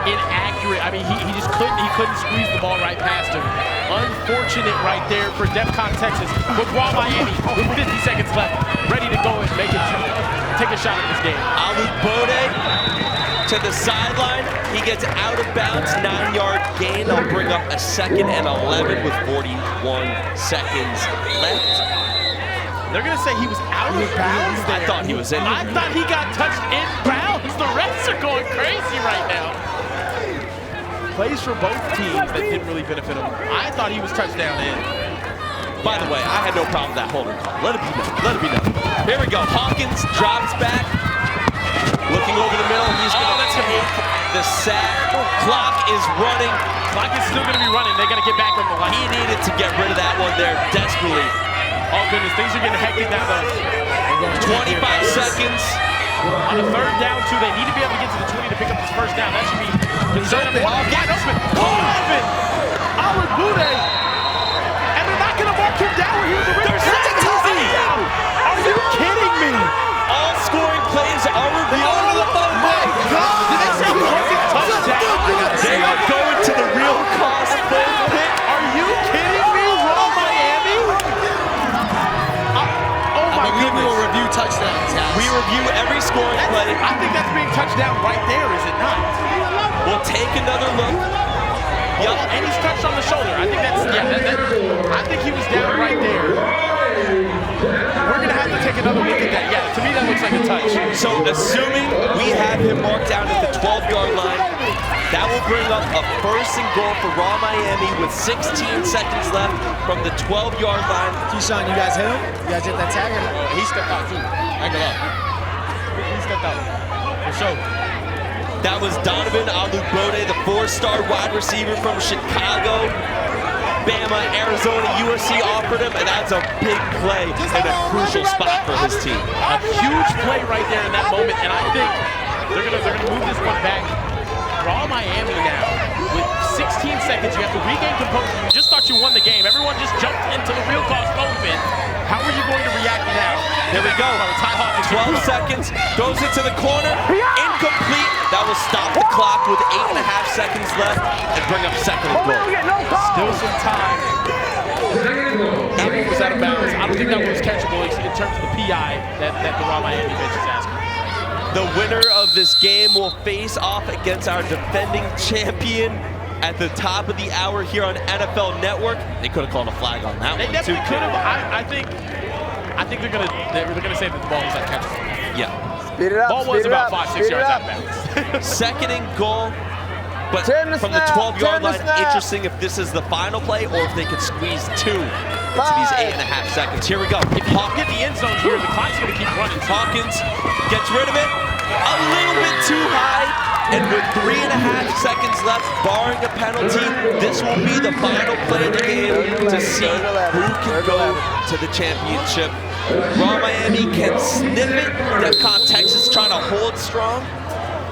inaccurate. I mean, he just couldn't squeeze the ball right past him. Unfortunate right there for Defcon Texas. But Raw Miami with 50 seconds left, ready to go and take a shot at this game.
Alou Bode to the sideline. He gets out of bounds, 9-yard gain. They'll bring up a 2nd and 11 with 41 seconds left.
They're gonna say he was out of bounds there.
I thought he was in.
I thought he got touched in bounds. The refs are going crazy right now. Plays for both teams that didn't really benefit him. I thought he was touchdown in.
By the way, I had no problem with that holding call. Let it be known. Let it be known. Here we go. Hawkins drops back. Looking over the middle. He's going to take the sack. Clock is running.
Clock is still going to be running. They got to get back on the line.
He needed to get rid of that one there desperately.
Oh, goodness. Things are getting hectic now, though.
25 seconds.
On a 3rd down, too, they need to be able to get to the 20 to pick up this first down. That should be concerning. Wide open. Alou Bode. And they're not going to mark him down where he was originally. Are you kidding me?
All scoring plays are reviewed. Oh my God!
Did they say he wasn't touchdown?
They are going to the real cost play pick.
Are you kidding me? Raw Miami? Oh my goodness.
We will review touchdowns, guys.
We review every scoring play.
I think that's being touchdown right there, is it not?
We'll take another look.
Yep. And he's touched on the shoulder. I think that's, I think he was down right there. We're going to have to take another look at that. Yeah, to me that looks like a touch.
So assuming we have him marked down at the 12-yard line, that will bring up a 1st and goal for Raw Miami with 16 seconds left from the 12-yard line.
Keyshawn, you guys hit him? You guys hit that tag?
He stepped out too. I ain't gonna lie. He stepped out. For sure.
That was Donovan Alou Bode, the 4-star wide receiver from Chicago. Bama, Arizona, USC offered him, and that's a big play and a crucial spot for his team.
A huge play right there in that moment, and I think they're gonna move this one back. Raw Miami now with 16 seconds. You have to regain composure. You just thought you won the game. Everyone just jumped into the real cost open. How are you going to react now?
There we go. 12 seconds. Goes into the corner. Incomplete. That will stop the clock with 8.5 seconds left and bring up 2nd and goal.
Still some time. That one was out of bounds. I don't think that one was catchable in terms of the PI that the Raw Miami bench is asking.
The winner of this game will face off against our defending champion at the top of the hour here on NFL Network. They could have called a flag on that one.
They definitely could have. I think they're gonna say that the ball was uncatchable.
Yeah.
Speed it up.
Ball was about 5-6 yards out of bounds.
2nd and goal. But from the 12-yard line, interesting if this is the final play or if they could squeeze 2 into these 8.5 seconds. Here we go.
If you get the end zone here, the clock's going to keep running.
Hawkins gets rid of it. A little bit too high. And with 3.5 seconds left, barring a penalty, this will be the final play of the game to see who can go to the championship. Raw Miami can sniff it. Defcon Texas trying to hold strong.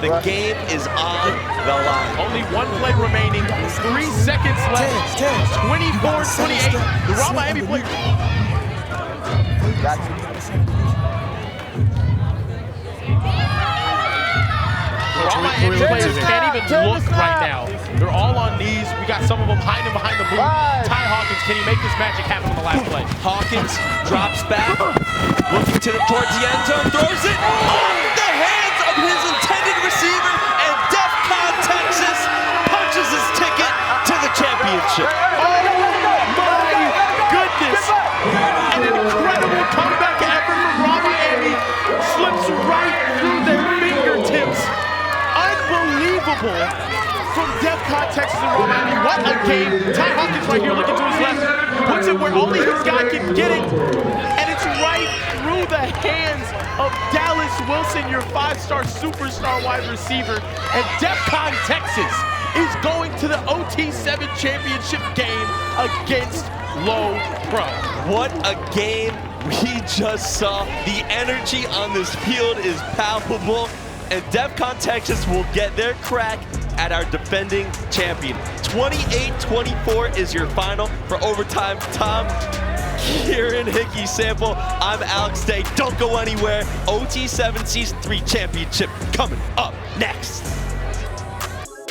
The game is on the line.
Only one play remaining. 3 seconds left. 24-28. The Raw Miami play. Raw Miami players can't even look right now. They're all on knees. We got some of them hiding behind the booth. Ty Hawkins, can he make this magic happen on the last play?
Hawkins drops back, looking towards the end zone, throws it off the hands of his intended receiver, and Defcon Texas punches his ticket to the championship.
Oh my goodness! An incredible comeback effort from Raw Miami. Slips right through their fingertips. Unbelievable from Defcon Texas and Raw Miami. What a game. Ty Hawkins right here looking to his left. Puts it where only his guy can get it. And it's right through the hands of Dallas Wilson, your 5-star superstar wide receiver. And Defcon Texas is going to the OT7 Championship game against Low Pro.
What a game we just saw. The energy on this field is palpable, and Defcon Texas will get their crack at our defending champion. 28-24 is your final for overtime. Tom, Kieran, Hickey, Sample, I'm Alex Day. Don't go anywhere. OT7 Season 3 Championship coming up next.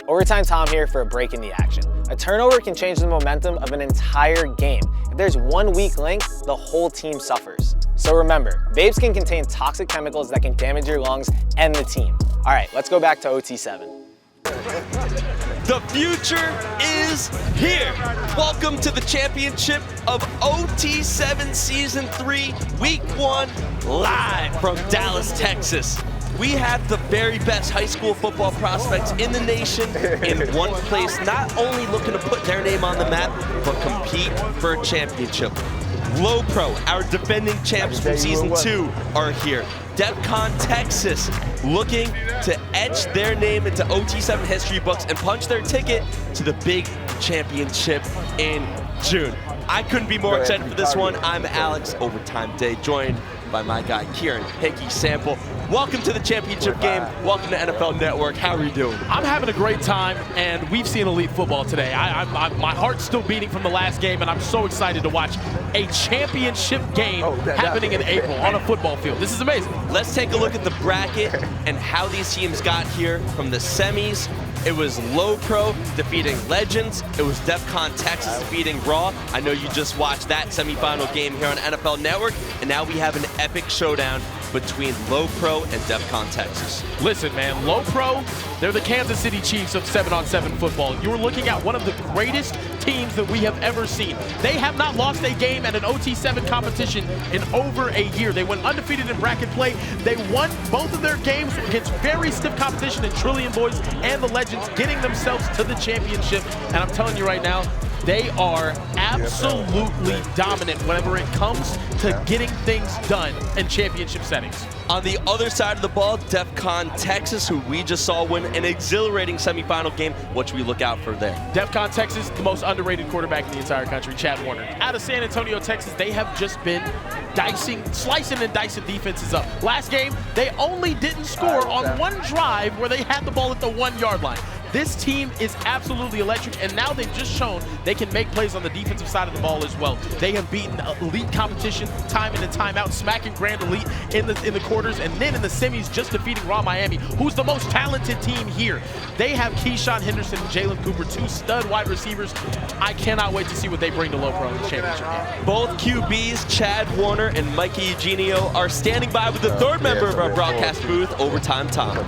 Overtime Tom here for a break in the action. A turnover can change the momentum of an entire game. If there's one weak link, the whole team suffers. So remember, vapes can contain toxic chemicals that can damage your lungs and the team. All right, let's go back to OT7.
The future is here. Welcome to the championship of OT7 Season 3, Week 1, live from Dallas, Texas. We have the very best high school football prospects in the nation in one place, not only looking to put their name on the map, but compete for a championship. Low Pro, our defending champs from Season 2, are here. Defcon Texas looking to etch their name into OT7 history books and punch their ticket to the big championship in June. I couldn't be more excited for this one. I'm Alex, Overtime Day, joined by my guy Kieran, Hickey, Sample. Welcome to the championship game. Welcome to NFL Network. How are you doing?
I'm having a great time, and we've seen elite football today. My heart's still beating from the last game, and I'm so excited to watch a championship game happening in April on a football field. This is amazing.
Let's take a look at the bracket and how these teams got here from the semis. It was Low Pro defeating Legends. It was Defcon Texas defeating Raw. I know you just watched that semifinal game here on NFL Network, and now we have an epic showdown between Low Pro and Defcon Texas.
Listen, man, Low Pro, they're the Kansas City Chiefs of 7-on-7 football. You're looking at one of the greatest teams that we have ever seen. They have not lost a game at an OT7 competition in over a year. They went undefeated in bracket play. They won both of their games against very stiff competition in Trillion Boys and the Legends, getting themselves to the championship. And I'm telling you right now, they are absolutely dominant whenever it comes to getting things done in championship settings.
On the other side of the ball, Defcon Texas, who we just saw win an exhilarating semifinal game. What should we look out for there?
Defcon Texas, the most underrated quarterback in the entire country, Chad Warner. Out of San Antonio, Texas, they have just been slicing and dicing defenses up. Last game, they only didn't score on one drive where they had the ball at the 1-yard line. This team is absolutely electric, and now they've just shown they can make plays on the defensive side of the ball as well. They have beaten elite competition time in and time out, smacking Grand Elite in the quarters, and then in the semis just defeating Raw Miami, who's the most talented team here. They have Keyshawn Henderson and Jalen Cooper, two stud wide receivers. I cannot wait to see what they bring to Low Pro in the championship game.
Both QBs, Chad Warner and Mikey Eugenio, are standing by with the third member of our broadcast booth, Overtime Tom.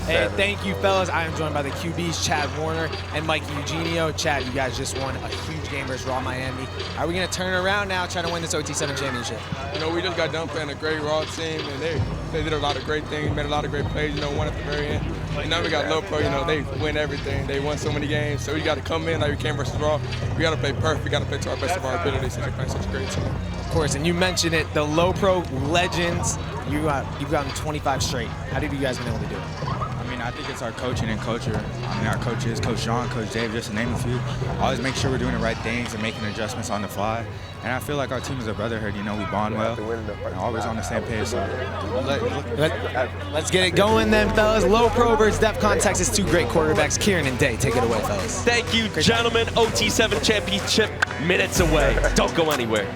Hey, thank you, fellas. I am joined by the QBs, Chad Warner and Mikey Eugenio. Chad, you guys just won a huge game versus Raw Miami. Are we going to turn around now, trying to win this OT7 championship?
You know, we just got done playing a great Raw team, and they did a lot of great things, made a lot of great plays, you know, one at the very end. And now we got Low Pro, you know, they win everything. They won so many games, so we got to come in like we came versus Raw. We got to play perfect. We got to play to our best of our ability since we're playing such a great team.
Of course, and you mentioned it, the Low Pro Legends. You've gotten 25 straight. How did you guys been able to do it?
I mean, I think it's our coaching and culture. I mean, our coaches, Coach Sean, Coach Dave, just to name a few, always make sure we're doing the right things and making adjustments on the fly. And I feel like our team is a brotherhood. You know, we bond well, and always on the same page. So
let's get it going then, fellas. Low Pro versus Defcon Texas, two great quarterbacks. Kieran and Day, take it away, fellas.
Thank you, gentlemen. OT7 Championship minutes away. Don't go anywhere.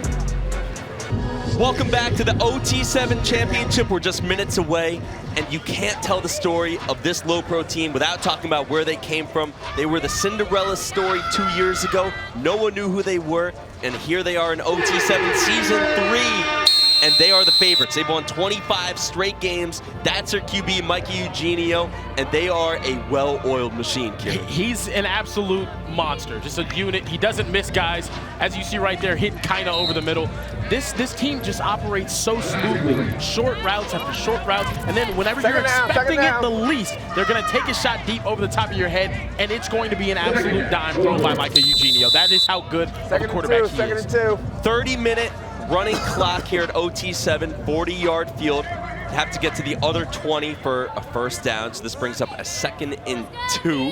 Welcome back to the OT7 Championship. We're just minutes away, and you can't tell the story of this Low Pro team without talking about where they came from. They were the Cinderella story 2 years ago. No one knew who they were, and here they are in OT7 Season 3. And they are the favorites. They've won 25 straight games. That's their QB, Mikey Eugenio, and they are a well-oiled machine, Kieran.
He's an absolute monster, just a unit. He doesn't miss guys, as you see right there, hitting kind of over the middle. This team just operates so smoothly, short routes after short routes, and then whenever you're expecting it the least, they're going to take a shot deep over the top of your head, and it's going to be an absolute dime thrown by Mikey Eugenio. That is how good of a quarterback he is.
30-minute running clock here at OT7, 40-yard field. Have to get to the other 20 for a first down, so this brings up a 2nd and 2.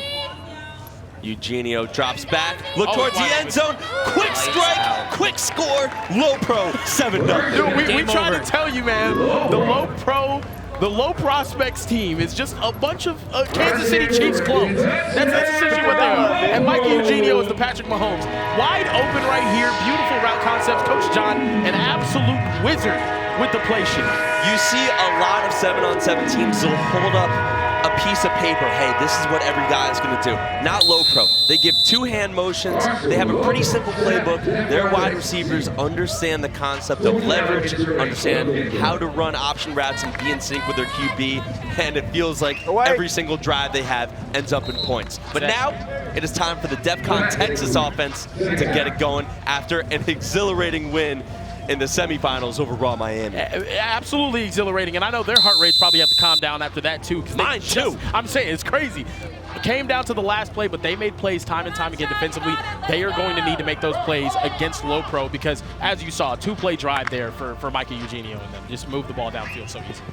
Eugenio drops back, look towards the end zone, quick strike, quick score, low pro, 7-0.
Dude, we try to tell you, man, the low prospects team is just a bunch of Kansas City Chiefs clones. That's essentially what they are. And Mikey Eugenio is the Patrick Mahomes. Wide open right here, beautiful route concepts. Coach John, an absolute wizard with the play sheet.
You see a lot of 7-on-7 teams will hold up a piece of paper. Hey, this is what every guy is going to do. Not low pro. They give 2 hand motions. They have a pretty simple playbook. Their wide receivers understand the concept of leverage, understand how to run option routes and be in sync with their QB, and it feels like every single drive they have ends up in points. But now, it is time for the Defcon Texas offense to get it going after an exhilarating win in the semifinals over Raw Miami.
Absolutely exhilarating, and I know their heart rates probably have to calm down after that too.
Mine too.
I'm saying, it's crazy. It came down to the last play, but they made plays time and time again defensively. They are going to need to make those plays against low pro because, as you saw, a 2-play drive there for Mikey Eugenio, and then just move the ball downfield so easy.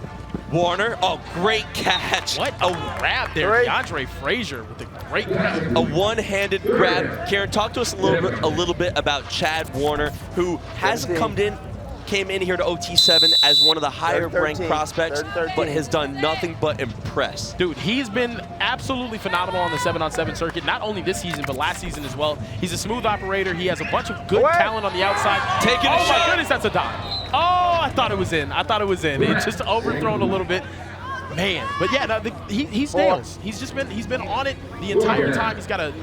Warner, oh, great catch.
What a grab there, DeAndre Frazier with a great grab.
A one-handed grab. Karen, talk to us a little bit about Chad Warner, who came in here to OT7 as one of the higher-ranked prospects, but has done nothing but impress.
Dude, he's been absolutely phenomenal on the 7-on-7 circuit, not only this season, but last season as well. He's a smooth operator. He has a bunch of good talent on the outside.
Taking a shot.
Oh, my goodness, that's a dime. Oh, I thought it was in. It's just overthrown a little bit. Man, but yeah, no, he's nails. He's been on it the entire time. He's got a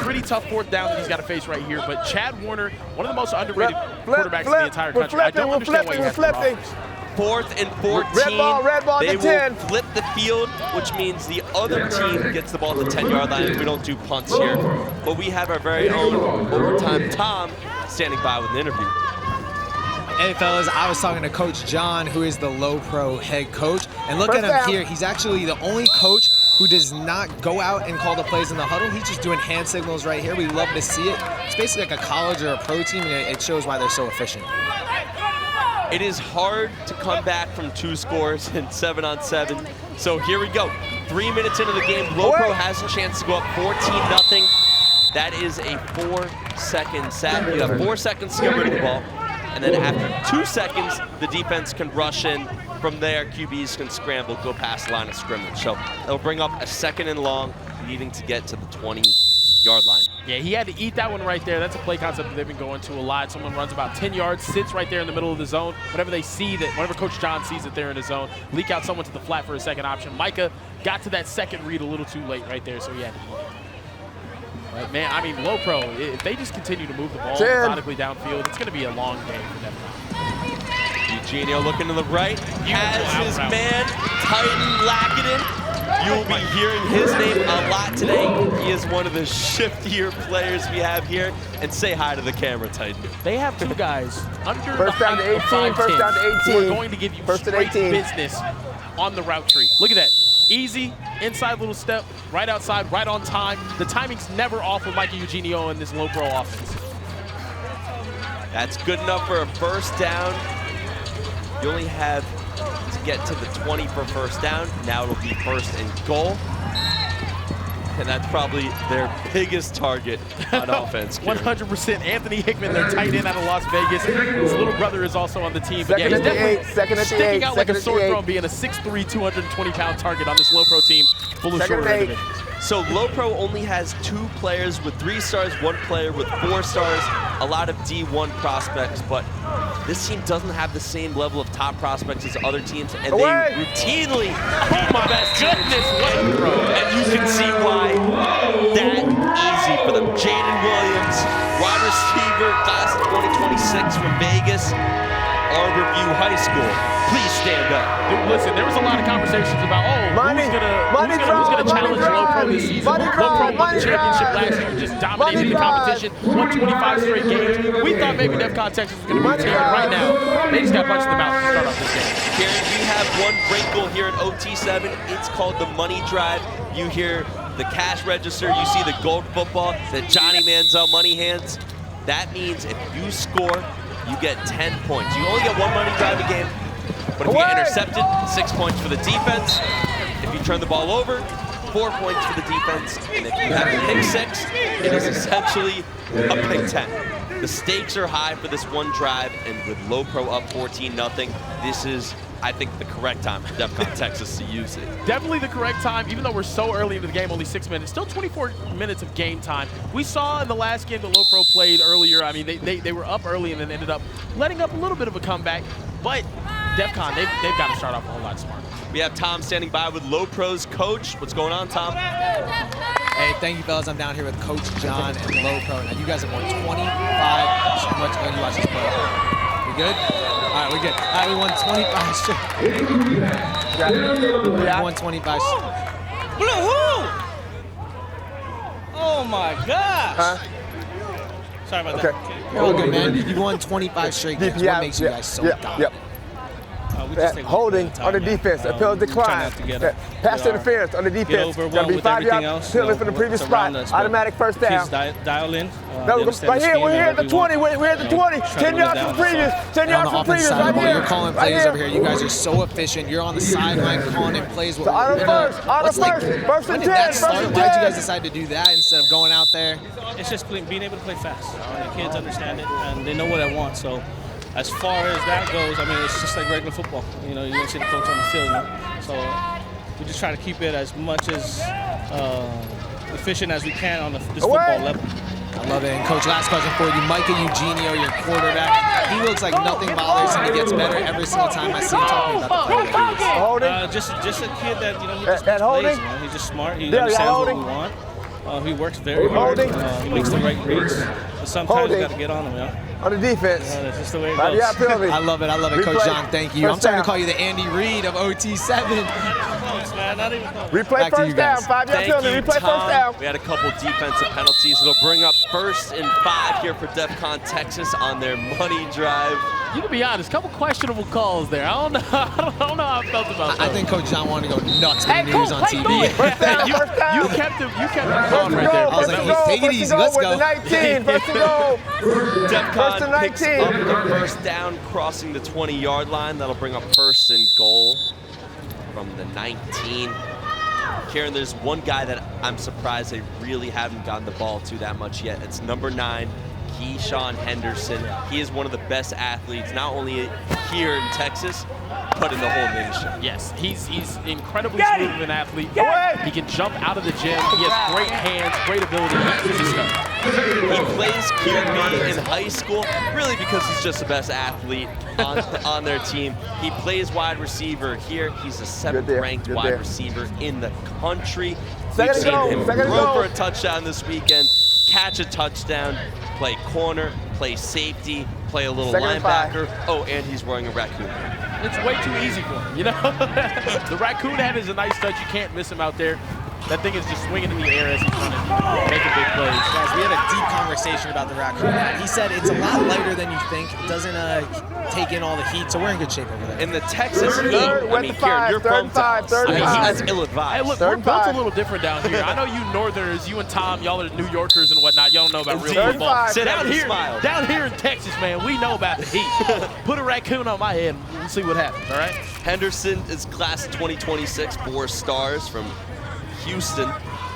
pretty tough 4th down that he's got to face right here. But Chad Warner, one of the most underrated quarterbacks in the entire country. I don't understand why he has
4th and 14.
Red ball,
they
to 10.
will flip the field, which means the other team gets the ball at the 10-yard line. We don't do punts here. But we have our very own Overtime Tom standing by with an interview.
Hey fellas, I was talking to Coach John, who is the low pro head coach, and look at him here. He's actually the only coach who does not go out and call the plays in the huddle. He's just doing hand signals right here. We love to see it. It's basically like a college or a pro team, and it shows why they're so efficient.
It is hard to come back from 2 scores in 7-on-7. So here we go. 3 minutes into the game, low pro has a chance to go up 14-0. That is a 4-second sack. You have 4 seconds to get rid of the ball. And then after 2 seconds, the defense can rush in. From there, QBs can scramble, go past the line of scrimmage. So it'll bring up a 2nd and long, needing to get to the 20-yard line.
Yeah, he had to eat that one right there. That's a play concept that they've been going to a lot. Someone runs about 10 yards, sits right there in the middle of the zone. Whenever Coach John sees that they're in the zone, leak out someone to the flat for a 2nd option. Micah got to that 2nd read a little too late right there, so he had to eat it. But man, I mean, low pro, if they just continue to move the ball methodically downfield, it's going to be a long day for them.
Eugenio looking to the right, has his man, Titan Lackinen. You will be hearing his name a lot today. He is one of the shiftier players we have here. And say hi to the camera, Titan.
They have 2 guys under
first
the
down to 18,
height of 5'10",
first down to 18.
who are going to give you straight business on the route tree. Look at that. Easy, inside little step, right outside, right on time. The timing's never off with Mikey Eugenio in this low pro offense.
That's good enough for a 1st down. You only have to get to the 20 for 1st down. Now it'll be 1st and goal. And that's probably their biggest target on offense.
100%. Anthony Hickman, their tight end out of Las Vegas. His little brother is also on the team. But yeah, he's definitely sticking out like a sore thumb, being a 6'3", 220-pound target on this low pro team full of shorter individuals.
So low pro only has 2 players with 3 stars, 1 player with 4 stars, a lot of D1 prospects, but this team doesn't have the same level of top prospects as other teams, and they routinely beat the best
goodness, what a throw.
And you can see why that easy for them. Jaden Williams, wide receiver, class of 2026 from Vegas, Arborview High School. Please stand up.
Dude, listen, there was a lot of conversations about, who's gonna challenge low pro this season. Low pro won the championship last year, just dominated the competition, won 25 straight games. We thought maybe Defcon Texas was gonna be tearing right now. They just got punched in the mouth to start off this game.
Karen, we have one wrinkle here at OT7. It's called the money drive. You hear the cash register, you see the gold football, the Johnny Manziel money hands. That means if you score, you get 10 points. You only get 1 money drive a game, but if you get intercepted, 6 points for the defense. If you turn the ball over, 4 points for the defense, and if you have a pick 6, it is essentially a pick 10. The stakes are high for this one drive, and with Low Pro up 14-0, this is, I think, the correct time for Defcon Texas to use it.
Definitely the correct time, even though we're so early into the game, only 6 minutes, still 24 minutes of game time. We saw in the last game the Low Pro played earlier. I mean, they were up early and then ended up letting up a little bit of a comeback, but Defcon, they've got to start off a whole lot smarter.
We have Tom standing by with Low Pro's coach. What's going on, Tom?
Hey, thank you, fellas. I'm down here with Coach John and Low Pro. Now, you guys have won 25 straight. When you watch this play. We good? All right, we're good. All right, we won 25 straight. We won 25 straight.
Blue who? Oh, my gosh. Sorry about that.
You're all good, man. You won 25 straight games. What makes you guys so dominant?
Holding on the defense, appeal decline. Pass interference on the defense. Gonna be 5 yards penalty from the previous spot. Automatic first down.
Dial in.
No, right here, we're here at the 20. We're at the 20. 10 yards from previous. 10 yards from previous. Right here.
You're calling plays over here. You guys are so efficient. You're on the sideline calling in plays.
So auto first. First and 10.
Why'd you guys decide to do that instead of going out there?
It's just being able to play fast. The kids understand it and they know what I want. So, as far as that goes, I mean, it's just like regular football. You know, you don't see the coach on the field. You know? So we just try to keep it as much as efficient as we can on this football level.
I love it. And Coach, last question for you. Micah Eugenio, your quarterback, he looks like nothing bothers him. He gets better every single time I see him talking about the play.
Just a kid that, you know, he just plays, you know? He's just smart. He understands what we want. He works very hard. He makes the right reads. But sometimes you got to get on him, you know?
On the defense.
Yeah, that's just the way it goes.
I love it, Coach John. Thank you. I'm starting to call you the Andy Reid of OT7.
Replay first down. 5 yard penalty. Replay first down.
We had a couple defensive penalties. It'll bring up 1st and 5 here for Defcon Texas on their money drive.
You can be honest, a couple questionable calls there. I don't know how I felt about that.
I think Coach John wanted to go nuts with the news on TV.
First down.
You kept him calm right there.
I was like, take it easy. Let's go.
19. First and goal.
Defcon picks up the first down, crossing the 20-yard line. That'll bring up 1st and goal from the 19. Karen, there's one guy that I'm surprised they really haven't gotten the ball to that much yet. It's number 9, Keyshawn Henderson. He is one of the best athletes, not only here in Texas, but in the whole nation.
Yes, he's incredibly smooth of an athlete. He can jump out of the gym. He has great hands, great ability.
He plays QB in high school, really because he's just the best athlete on their team. He plays wide receiver here. He's the 7th-ranked wide receiver in the country. We've seen him throw for a touchdown this weekend, catch a touchdown, play corner, play safety, play a little linebacker. Oh, and he's wearing a raccoon.
It's way too easy for him, you know? The raccoon head is a nice touch. You can't miss him out there. That thing is just swinging in the air as he's running, making big plays.
Guys, we had a deep conversation about the raccoon hat. He said it's a lot lighter than you think. It doesn't take in all the heat, so we're in good shape over there.
In the Texas heat, I mean, Kieran, you're from Texas. I mean, that's ill-advised.
Hey, look, we're built a little different down here. I know you Northerners, you and Tom, y'all are New Yorkers and whatnot. Y'all don't know about real football. Down here in Texas, man, we know about the heat. Put a raccoon on my head and we'll see what happens, all right?
Henderson is class 2026, 4 stars from Houston,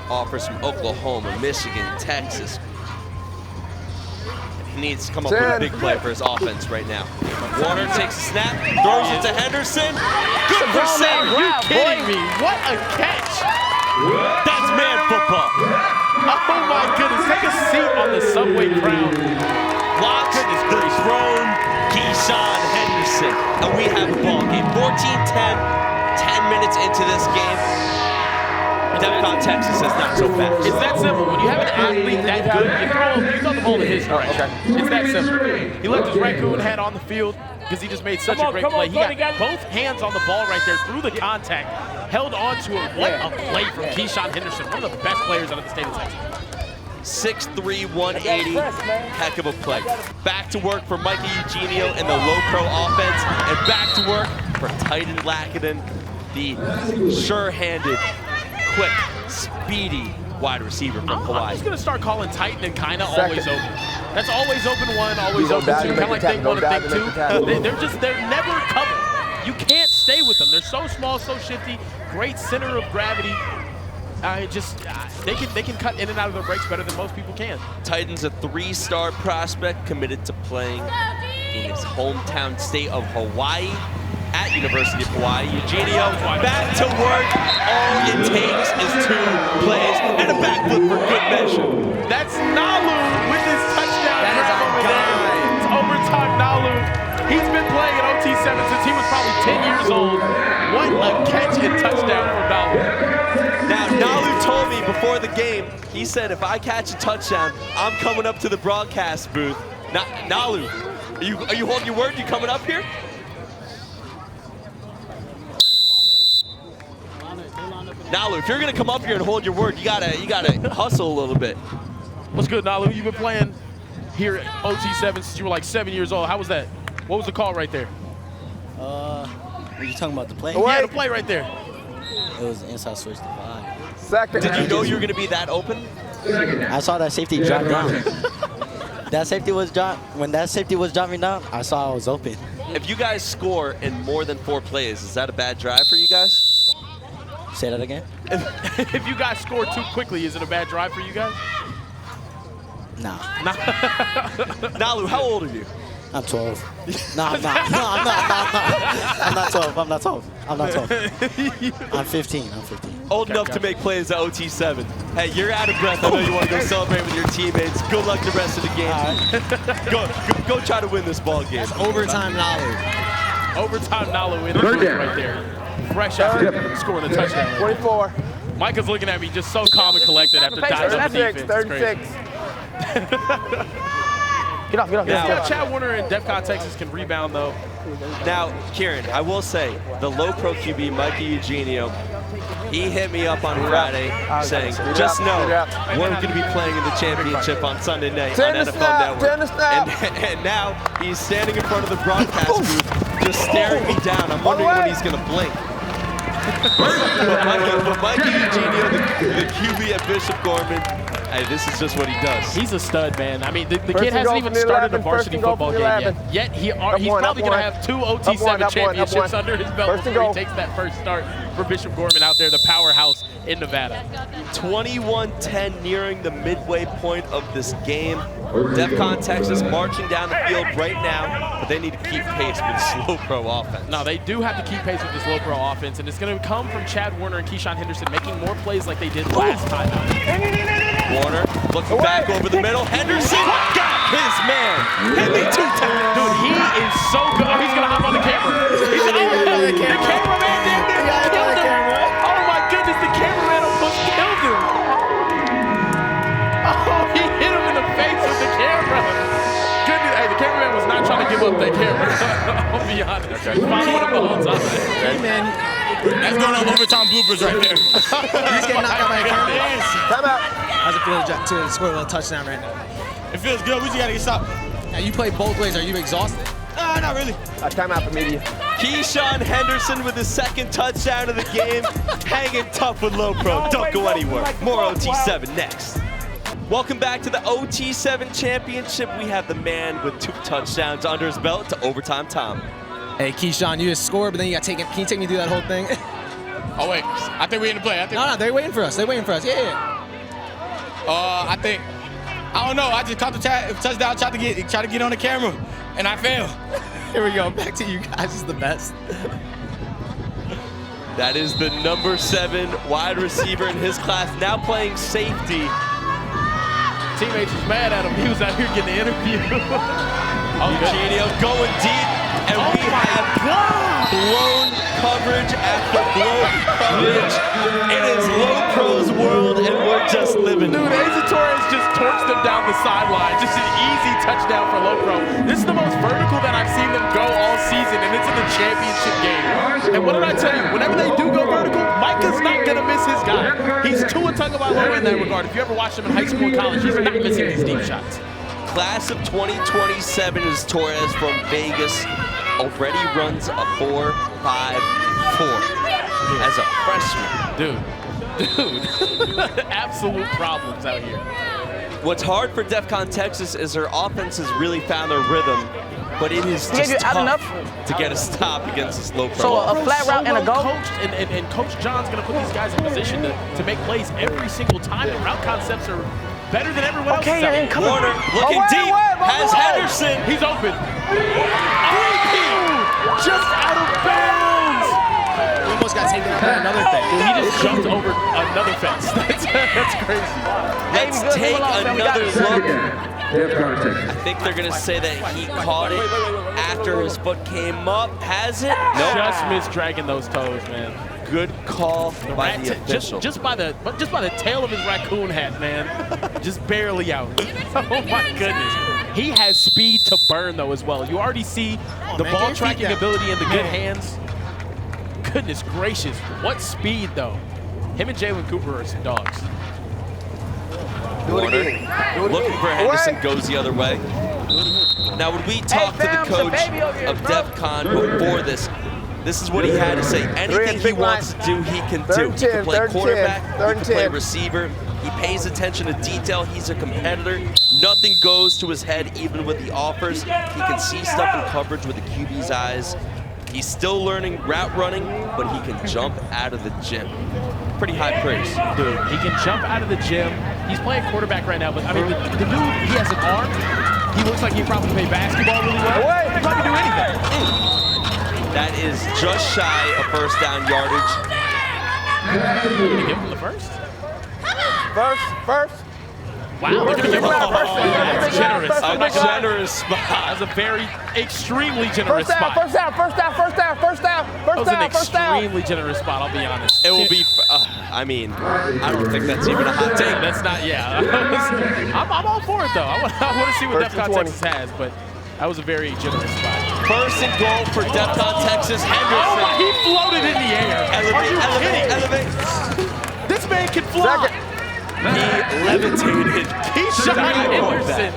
offers from Oklahoma, Michigan, Texas. He needs to come up with a big play for his offense right now. Warner takes a snap, throws it to Henderson. Good for Sam.
Are you kidding me? What a catch.
That's man football.
Oh my goodness, take a seat on the subway crown.
Blocks is good thrown. Keyshawn Henderson. And we have a ball game. 14-10, 10 minutes into this game. Defcon Texas is not so fast.
It's that simple. When you have an athlete that good, you throw the ball to his direction. It's that simple. He left his raccoon hat on the field because he just made such a great play. He got both hands on the ball right there through the contact, held on to it. What a play from Keyshawn Henderson, one of the best players out of the state of Texas.
6'3", 180, heck of a play. Back to work for Micah Eugenio and the Low Pro offense, and back to work for Titan Lackinen, the sure-handed, quick, speedy wide receiver from Hawaii.
I'm just going to start calling Titan and kind of always open. That's always open 1, always open 2, kind of like thing 1 and thing 2. They're never covered. You can't stay with them. They're so small, so shifty, great center of gravity. They can cut in and out of their breaks better than most people can.
Titan's a 3-star prospect committed to playing in his hometown state of Hawaii at University of Hawaii. Eugenio back to work. All it takes is 2 plays and a backflip for good measure.
That's Nalu with his touchdown. That is our guy. It's overtime Nalu. He's been playing at OT7 since he was probably 10 years old. What a catch and touchdown for Nalu.
Now, Nalu told me before the game, he said, if I catch a touchdown, I'm coming up to the broadcast booth. Nalu, are you holding your word? You coming up here? Nalu, if you're gonna come up here and hold your word, you gotta hustle a little bit.
What's good, Nalu? You've been playing here at OT7 since you were like 7 years old. How was that? What was the call right there?
Are you talking about the play?
Yeah, the play right there.
It was an inside switch to 5.
Second.
Did you know you were gonna be that open?
I saw that safety drop down. When that safety was dropping down, I saw I was open.
If you guys score in more than 4 plays, is that a bad drive for you guys?
Say that again?
If you guys score too quickly, is it a bad drive for you guys?
Nah.
Nalu, how old are you?
I'm 12. No, I'm not. No, I'm not 12. I'm not 12. I'm 15.
Old enough to make plays at OT7. Hey, you're out of breath. I know you want to go celebrate with your teammates. Good luck the rest of the game. Right. Go try to win this ball game.
That's overtime Nalu.
Overtime Nalu in the game right there. Fresh after scoring a touchdown.
24.
Micah's looking at me just so calm and collected after diving on the defense.
36. Get off.
Yeah, Chad Warner and Defcon Texas can rebound, though.
Now, Kieran, I will say, the low pro QB, Micah Eugenio, he hit me up on Friday saying, just know, we're going to be playing in the championship on Sunday night on NFL Network. And now he's standing in front of the broadcast booth, just staring me down. I'm wondering when he's going to blink. but Micah Eugenio, the QB at Bishop Gorman, hey, this is just what he does.
He's a stud, man. I mean, the kid hasn't even started a varsity football game yet. Yet he's probably going to have 2 OT7 championships under his belt before he takes that first start for Bishop Gorman out there, the powerhouse in Nevada.
21-10 nearing the midway point of this game. Defcon Texas marching down the field right now, but they need to keep pace with slow pro offense.
No, they do have to keep pace with this low pro offense, and it's going to come from Chad Warner and Keyshawn Henderson making more plays like they did last time out.
Warner looking back over the middle. Henderson got his man. Hit me 2 times.
Dude, he is so good. Oh, he's going to hop on the camera. The cameraman killed him. Oh, my goodness, the cameraman almost killed him. Oh, he hit him in the face with the camera. Goodness, hey, the cameraman was not trying to give up that camera. I'll be honest. He's following him the whole time.
Hey, man. That's going on overtime bloopers right there.
He's getting knocked out by a camera.
Time out.
How's it feel to score a little touchdown right now?
It feels good. We just got to get stopped.
Now, you play both ways. Are you exhausted?
Not really.
Time out for media.
Keyshawn Henderson with his 2nd touchdown of the game. Hanging tough with low pro. Don't go anywhere. More OT7 next. Welcome back to the OT7 Championship. We have the man with 2 touchdowns under his belt to Overtime Tom.
Hey, Keyshawn, you just scored, but then you got taken. Can you take me through that whole thing?
Oh, wait. I think we're in the play.
No, they're waiting for us. Yeah.
I don't know. I just caught the touchdown, tried to get on the camera, and I failed.
Here we go. Back to you guys. Is the best.
That is the number 7 wide receiver in his class, now playing safety.
Teammates was mad at him. He was out here getting the interview.
Eugenio going deep, and we have blown coverage after blown coverage. It is low pro's world, and we're just living.
Dude, Asa Torres just torched them down the sideline. Just an easy touchdown for low pro. This is the most vertical that I've seen them go all season, and it's in the championship game. And what did I tell you? Whenever they do go vertical, Micah's not going to miss his guy. He's Tua Tagovailoa in that regard. If you ever watched him in high school and college, he's not missing these deep shots.
Class of 2027 is Torres from Vegas. Already runs a 4.54 as a freshman.
Dude, absolute problems out here.
What's hard for Defcon Texas is their offense has really found their rhythm. but it is just tough to get a stop against this low pro.
So a flat route and a go?
And Coach John's going to put these guys in position to make plays every single time. The route concepts are better than everyone else.
Okay, Warner looking deep, has Henderson.
He's open. Just out of bounds.
He almost got taken out by another thing.
He just jumped over another fence. That's crazy.
Let's take another look. I think they're going to say that he caught it after his foot came up. Has it? No.
Just missed dragging those toes, man.
Good call by the official.
Just by the tail of his raccoon hat, man. Just barely out. Oh my goodness. He has speed to burn though as well. You already see the ball tracking ability and the good hands. Goodness gracious, what speed though. Him and Jalen Cooper are some dogs.
Warner looking for Henderson, goes the other way. Now when we talked to the coach of Defcon before this is what he had to say. Anything he wants to do, he can do. He can play quarterback, he can play receiver. He pays attention to detail. He's a competitor. Nothing goes to his head, even with the offers. He can see stuff in coverage with the QB's eyes. He's still learning route running, but he can jump out of the gym. Pretty high praise.
Dude, he can jump out of the gym. He's playing quarterback right now, but I mean, the dude, he has an arm. He looks like he probably play basketball really well. He can probably do anything.
That is just shy of first down yardage.
Did he give him the first?
First.
Wow, they're going to give him the first. That's generous.
A generous spot.
That's a very, extremely generous spot.
First down.
That was an extremely generous spot, I'll be honest.
It will be, I mean, I don't think that's even a hot take.
That's not, yeah. I'm all for it, though. I want to see what Defcon Texas has, but that was a very generous spot.
First and goal for Defcon Texas. Henderson.
Oh, he floated in the air.
Elevate.
This man can fly.
He levitated.
Keyshawn Henderson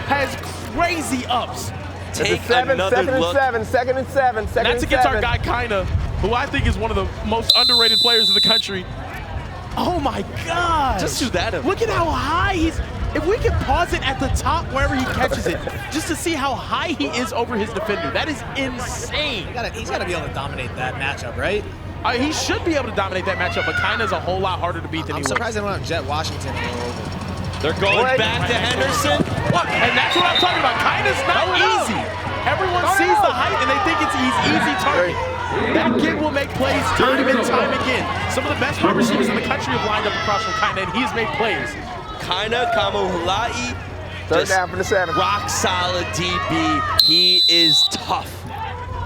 has crazy ups.
Take another look.
Second and seven.
That's against our guy Kinda, who I think is one of the most underrated players in the country. Oh my God!
Just do that.
Look at how high he's. If we can pause it at the top wherever he catches it, just to see how high he is over his defender, that is insane.
He's got to be able to dominate that matchup, right?
He should be able to dominate that matchup, but Kinda's a whole lot harder to beat than he was.
I'm surprised they don't have Jet Washington to go over.
They're going back to Henderson.
And that's what I'm talking about. Kinda's not easy. Everyone sees the height and they think it's easy target. That kid will make plays time and time again. Some of the best wide receivers in the country have lined up across from Kinda, and he's made plays.
Kinda, Kamohula'i,
third down for the 7.
Rock solid DB. He is tough.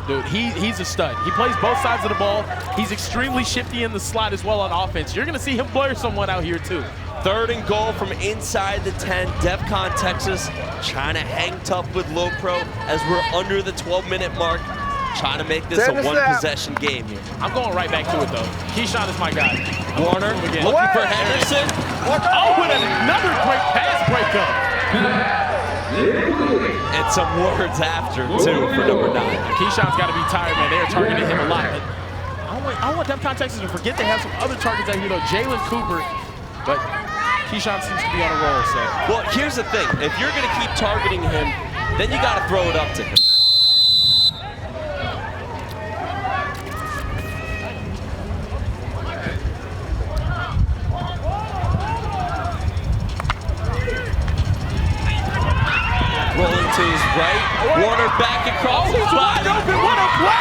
Dude, he's a stud. He plays both sides of the ball. He's extremely shifty in the slot as well on offense. You're going to see him blur someone out here too.
Third and goal from inside the 10. Defcon Texas trying to hang tough with low pro as we're under the 12-minute mark. Trying to make this a one-possession game here.
I'm going right back to it though. Keyshawn is my guy.
Warner looking for Henderson.
Oh, and another great pass breakup.
And some words after, too, for number 9.
Keyshawn's got to be tired, man. They're targeting him a lot. But I don't want Defcon Texas to forget they have some other targets out here, though. Jalen Cooper, but Keyshawn seems to be on a roll. So.
Well, here's the thing. If you're going to keep targeting him, then you got to throw it up to him. Rolling to his right. Warner back across.
Oh, he's wide open. What a play!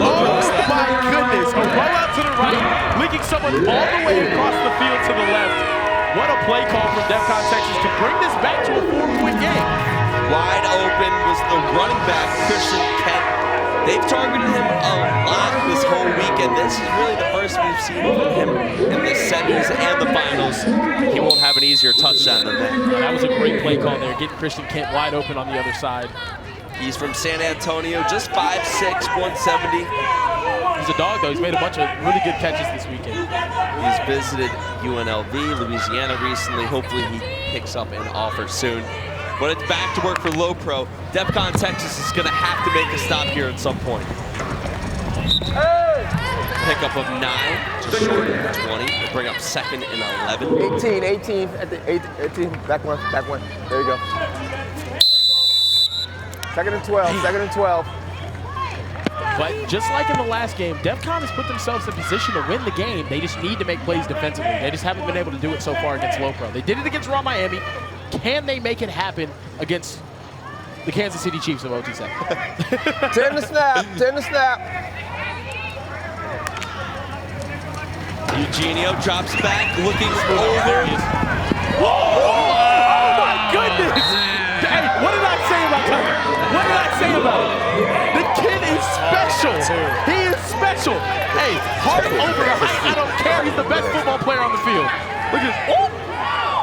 Oh my goodness. A rollout to the right, linking someone all the way across the field to the left. What a play call from Defcon Texas to bring this back to a 4-point game.
Wide open was the running back, Christian Kent. They've targeted him a lot this whole weekend. This is really the first we've seen from him in the semis and the finals. He won't have an easier touchdown than that.
Yeah, that was a great play call there, getting Christian Kent wide open on the other side.
He's from San Antonio, just 5'6", 170.
He's a dog, though. He's made a bunch of really good catches this weekend.
He's visited UNLV, Louisiana recently. Hopefully he picks up an offer soon. But it's back to work for low pro. Defcon Texas is going to have to make a stop here at some point. Pickup of 9, just short of 20. They bring up 2nd and 11.
18 at the 18. Back one. There you go. Second and 12. Second and 12.
But just like in the last game, Defcon has put themselves in position to win the game. They just need to make plays defensively. They just haven't been able to do it so far against Low Pro. They did it against Raw Miami. Can they make it happen against the Kansas City Chiefs of OT7?
10 to snap. 10 to snap.
Eugenio drops back, looking over.
Oh my goodness! Hey, what did I say about Tucker? What did I say about him? The kid is special. He is special. Hey, heart over height. I don't care. He's the best football player on the field. Look at this. Oh!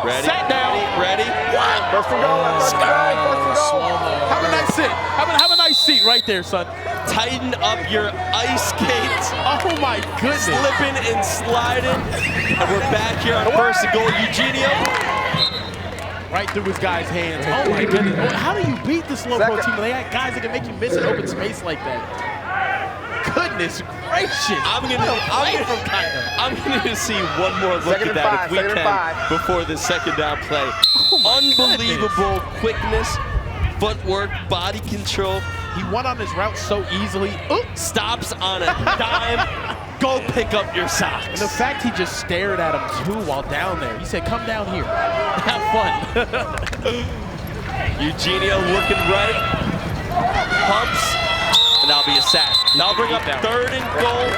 Ready?
Sat down.
Ready?
What?
First and goal. First and goal. First and goal.
Have a nice seat. Have a nice seat right there, son.
Tighten up your ice skates.
Oh my goodness.
Slipping and sliding. And we're back here on first and goal. Eugenio.
Right through his guy's hands. Oh my goodness. How do you beat this Low Pro team? They got guys that can make you miss an open space like that. Goodness gracious.
I'm gonna see one more look at that if we can before the second down play. Unbelievable quickness, footwork, body control.
He won on his route so easily.
Stops on a dime. Go pick up your socks.
And the fact he just stared at him too while down there. He said, come down here. Have fun.
Eugenio looking right. Pumps. And that'll be a sack. That'll bring up third and goal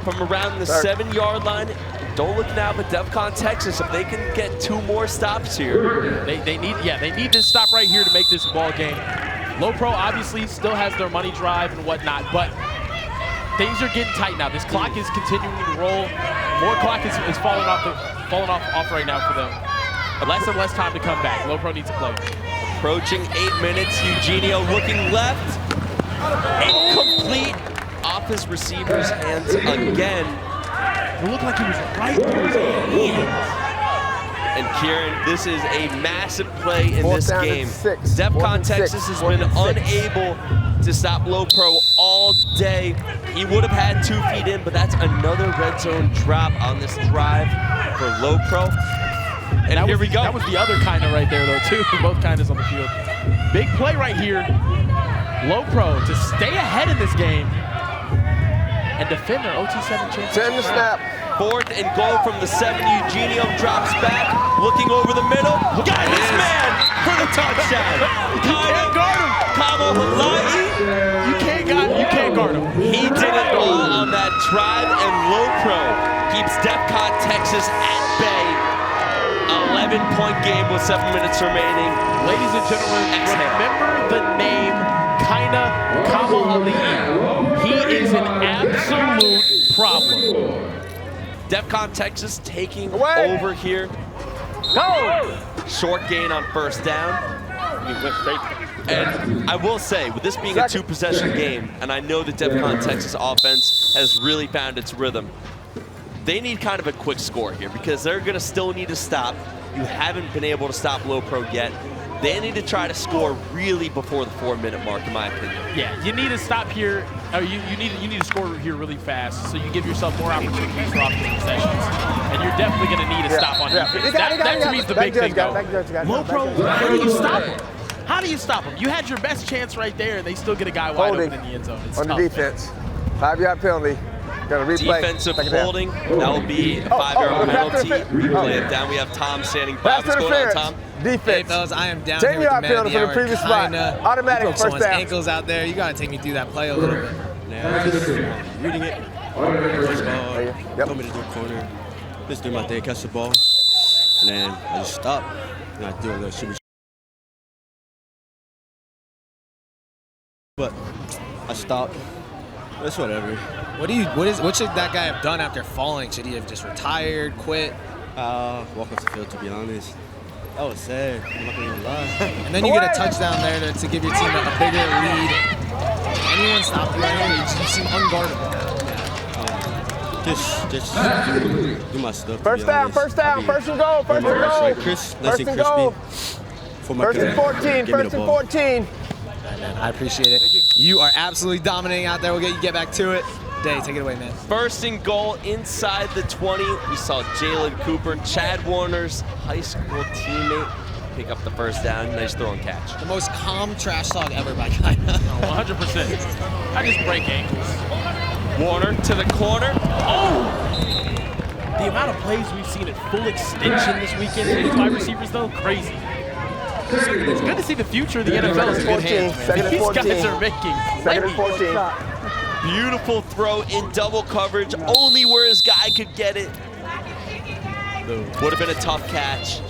from around the 7-yard line. Don't look now, but Defcon Texas, if they can get 2 more stops here.
They need to stop right here to make this ball game. Low Pro obviously still has their money drive and whatnot, but things are getting tight now. This clock is continuing to roll. More clock is falling off right now for them. Less and less time to come back. Low Pro needs to play.
Approaching 8 minutes. Eugenio looking left. Incomplete. Off his receiver's hands again.
It looked like he was right through his hands.
And Kieran, this is a massive play in this game.
6.
Defcon Texas has been unable to stop Low Pro all day. He would have had 2 feet in, but that's another red zone drop on this drive for Low Pro. And here we go.
That was the other kinda right there though too. Both kindas on the field. Big play right here. Low Pro to stay ahead in this game and defend their OT7 Champs.
10 to snap.
4th and goal from the 7. Eugenio drops back, looking over the middle. Got his man for the touchdown.
You can't guard him.
Kamo Halai.
You can't guard him.
He did it all on that drive, and Low Pro keeps Defcon Texas at bay. 11-point game with 7 minutes remaining.
Ladies and gentlemen, remember the name Kamo Ali. He is an absolute problem.
Defcon Texas taking over here.
Go!
Short gain on first down. And I will say, with this being a 2-possession game, and I know the Defcon Texas offense has really found its rhythm, they need kind of a quick score here because they're going to still need to stop. You haven't been able to stop Low Pro yet. They need to try to score really before the 4-minute mark, in my opinion.
Yeah, you need to stop here. Or you need to score here really fast, so you give yourself more opportunities for offensive possessions. And you're definitely going to need to stop on defense. That to me is the big thing, though. Low Pro, how do you stop him? How do you stop him? You had your best chance right there, and they still get a guy wide open in the end zone. It's
on
tough,
the defense. 5-yard penalty. Got to replay.
Defensive holding. That will be a 5-yard penalty. Replay it down. We have Tom standing by. What's going on, Tom?
Defense. Hey, fellas, I am down here with the man of the hour.
For the previous spot. Automatic first down.
Ankles out there. You got to take me through that play a little bit.
Yeah, just reading it. First ball, told me to do a corner. Just do my thing, catch the ball. And then I just stop. And I do a little shimmy. But I stopped. It's whatever.
What should that guy have done after falling? Should he have just retired, quit?
Walk off the field, to be honest. That was sad. I'm not gonna even lie.
And then you get a touchdown there to give your team a bigger lead. Anyone stop you? You seem unguardable.
Just do my stuff.
First down, first and goal, first and goal.
Like Chris, nice and crispy.
First and 14, first and 14.
Man, I appreciate it. You are absolutely dominating out there. We'll get back to it. Day, take it away, man.
First and goal inside the 20. We saw Jalen Cooper, Chad Warner's high school teammate, pick up the first down. Nice throw and catch.
The most calm trash talk ever by Kyle.
100%. I just break ankles.
Warner to the corner.
Oh! The amount of plays we've seen at full extension this weekend from these wide receivers, though, crazy. It's good to see the future of the NFL is in good hands, man. These guys are making plays.
Beautiful throw in double coverage, only where his guy could get it. Would have been a tough catch,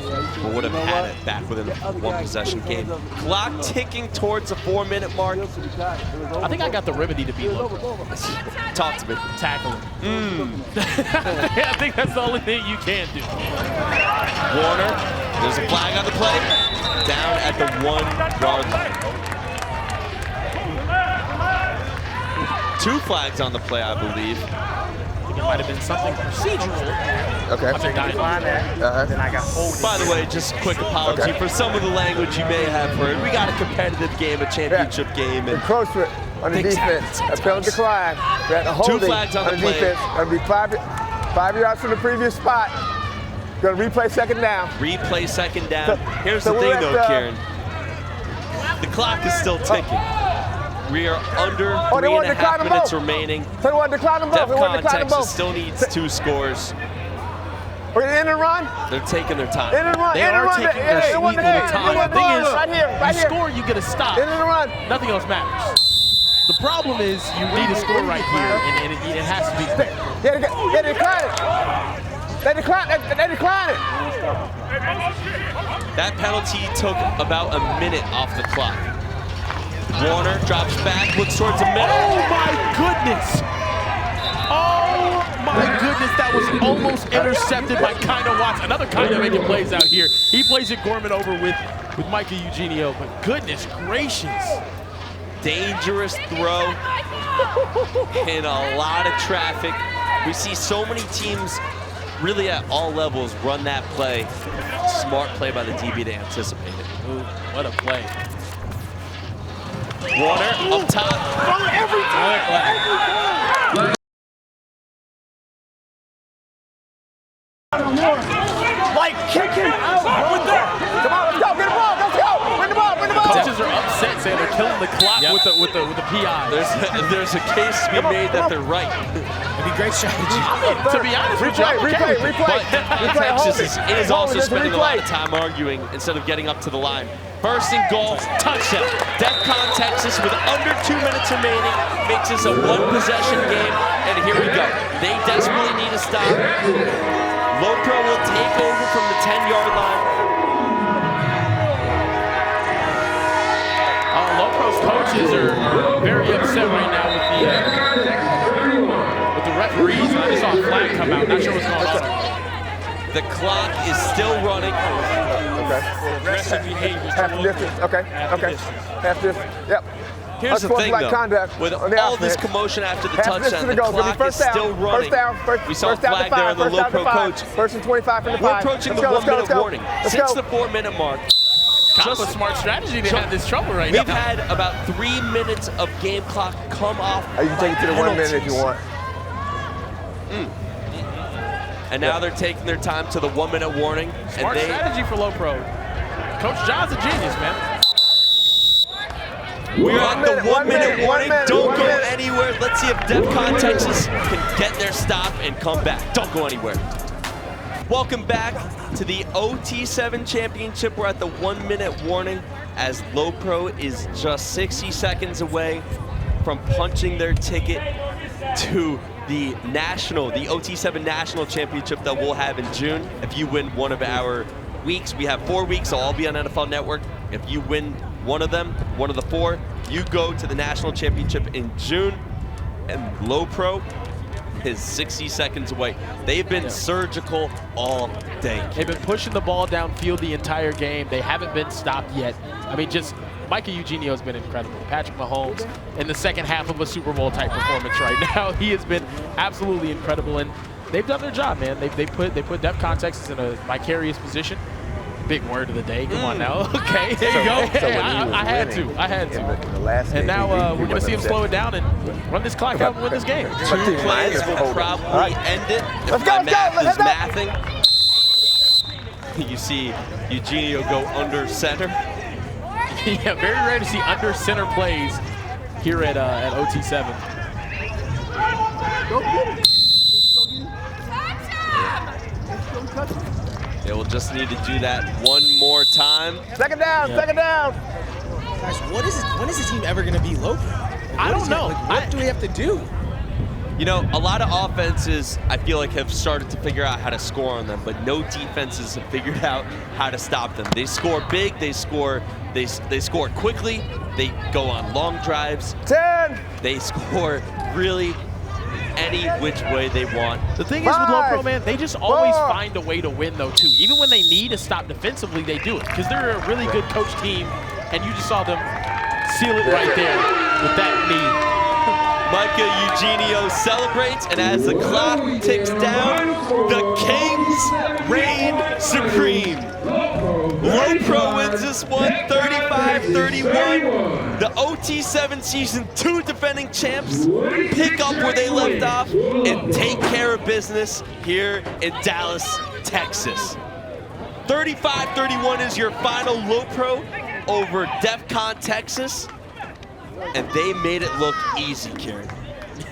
but would have had it back within a one-possession game. Clock ticking towards the 4-minute mark.
I think I got the remedy to beat Loco.
Talk to me.
Tackle him. Yeah, I think that's the only thing you can do.
Warner, there's a flag on the play. Down at the 1-yard line. 2 flags on the play, I believe.
It might have been something procedural.
Okay.
By the way, just a quick apology for some of the language you may have heard. We got a competitive game, a championship game. And
encroachment on the defense. A penalty decline. We had a holding
2 flags on the play.
defense. Going to be 5 yards from the previous spot. Going to replay second down.
Replay second down. Here's the thing, though, Kieran. The clock is still ticking. We are under 3.5 minutes remaining.
So they want to decline them both.
Defcon Texas still needs 2 scores.
We're in and run.
They're taking their time.
In and run.
They are taking their sweet little time. The thing is, you score, you get a stop.
In and run.
Nothing else matters. The problem is you need a score right here, and it has to be quick.
They decline it. They decline it.
That penalty took about a minute off the clock. Warner drops back, looks towards the middle.
Oh my goodness! Oh my goodness, that was almost intercepted by Kinda Watts. Another Kinda making plays out here. He plays it Gorman over with Micah Eugenio, but goodness gracious.
Dangerous throw in a lot of traffic. We see so many teams really at all levels run that play. Smart play by the DB to anticipate it.
Ooh, what a play.
Warner up top.
Every time.
Like kicking out. Come on, let's go. Get the ball. Let's go. Win the ball. Win the ball.
Coaches are upset saying they're killing the clock with the PI.
There's a case to be made that they're right.
It'd be great strategy.
To be honest with you,
replay.
Texas is also spending a lot of time arguing instead of getting up to the line. First and goal, touchdown. Defcon Texas with under 2 minutes remaining makes this a 1-possession game, and here we go. They desperately need a stop. Lopro will take over from the 10-yard line.
Lopro's coaches are very upset right now with the referees. I just saw a flag come out. Not sure what's going on.
The clock is still running.
Okay.
Aggressive behavior.
Half the distance. Okay. Half distance. Yep.
Here's the thing, though. With all this commotion after the touchdown, the clock is still running. We saw a flag there on the Lopro coach.
First and 25 from the 5.
We're approaching the 1-minute warning. Since the 4-minute mark.
Kind of a smart strategy to have this trouble right now.
We've had about 3 minutes of game clock come off.
You can take it to the 1 minute if you want.
And now they're taking their time to the 1-minute warning.
Smart strategy for Lopro. Coach John's a genius, man.
We're at the 1-minute warning. Don't go anywhere. Let's see if Defcon Texas can get their stop and come back. Don't go anywhere. Welcome back to the OT7 Championship. We're at the 1-minute warning as Lopro is just 60 seconds away from punching their ticket to the OT7 National Championship that we'll have in June. If you win one of our weeks, we have 4 weeks, so I'll be on NFL Network. If you win one of them, one of the 4, you go to the National Championship in June. And Lopro is 60 seconds away. They've been surgical all day.
They've been pushing the ball downfield the entire game. They haven't been stopped yet. I mean, just Micah Eugenio has been incredible. Patrick Mahomes in the second half of a Super Bowl type performance right now. He has been absolutely incredible, and they've done their job, man. They put Defcon Texas in a vicarious position. Big word of the day. Come on now. Okay, there you go. Hey, I had to. And now we're going to see him slow it down and run this clock out and win this game.
2 plays will probably end it if my math is mathing. You see Eugenio go under center.
Yeah, very rare to see under center plays here at OT7.
They will just need to do that one more time.
Second down, second down.
Guys, when is the team ever going to be low?
I don't know.
What do we have to do?
You know, a lot of offenses, I feel like, have started to figure out how to score on them, but no defenses have figured out how to stop them. They score big, they score quickly, they go on long drives.
10.
They score really any which way they want.
The thing is with Low Pro, man, they just always find a way to win, though, too. Even when they need to stop defensively, they do it, because they're a really good coach team, and you just saw them seal it right there with that knee.
Micah Eugenio celebrates, and as the clock ticks down, the Kings reign supreme. Low Pro wins this one, 35-31. The OT7 Season 2 defending champs pick up where they left off and take care of business here in Dallas, Texas. 35-31 is your final Low Pro over Defcon Texas. And they made it look easy, Kieran.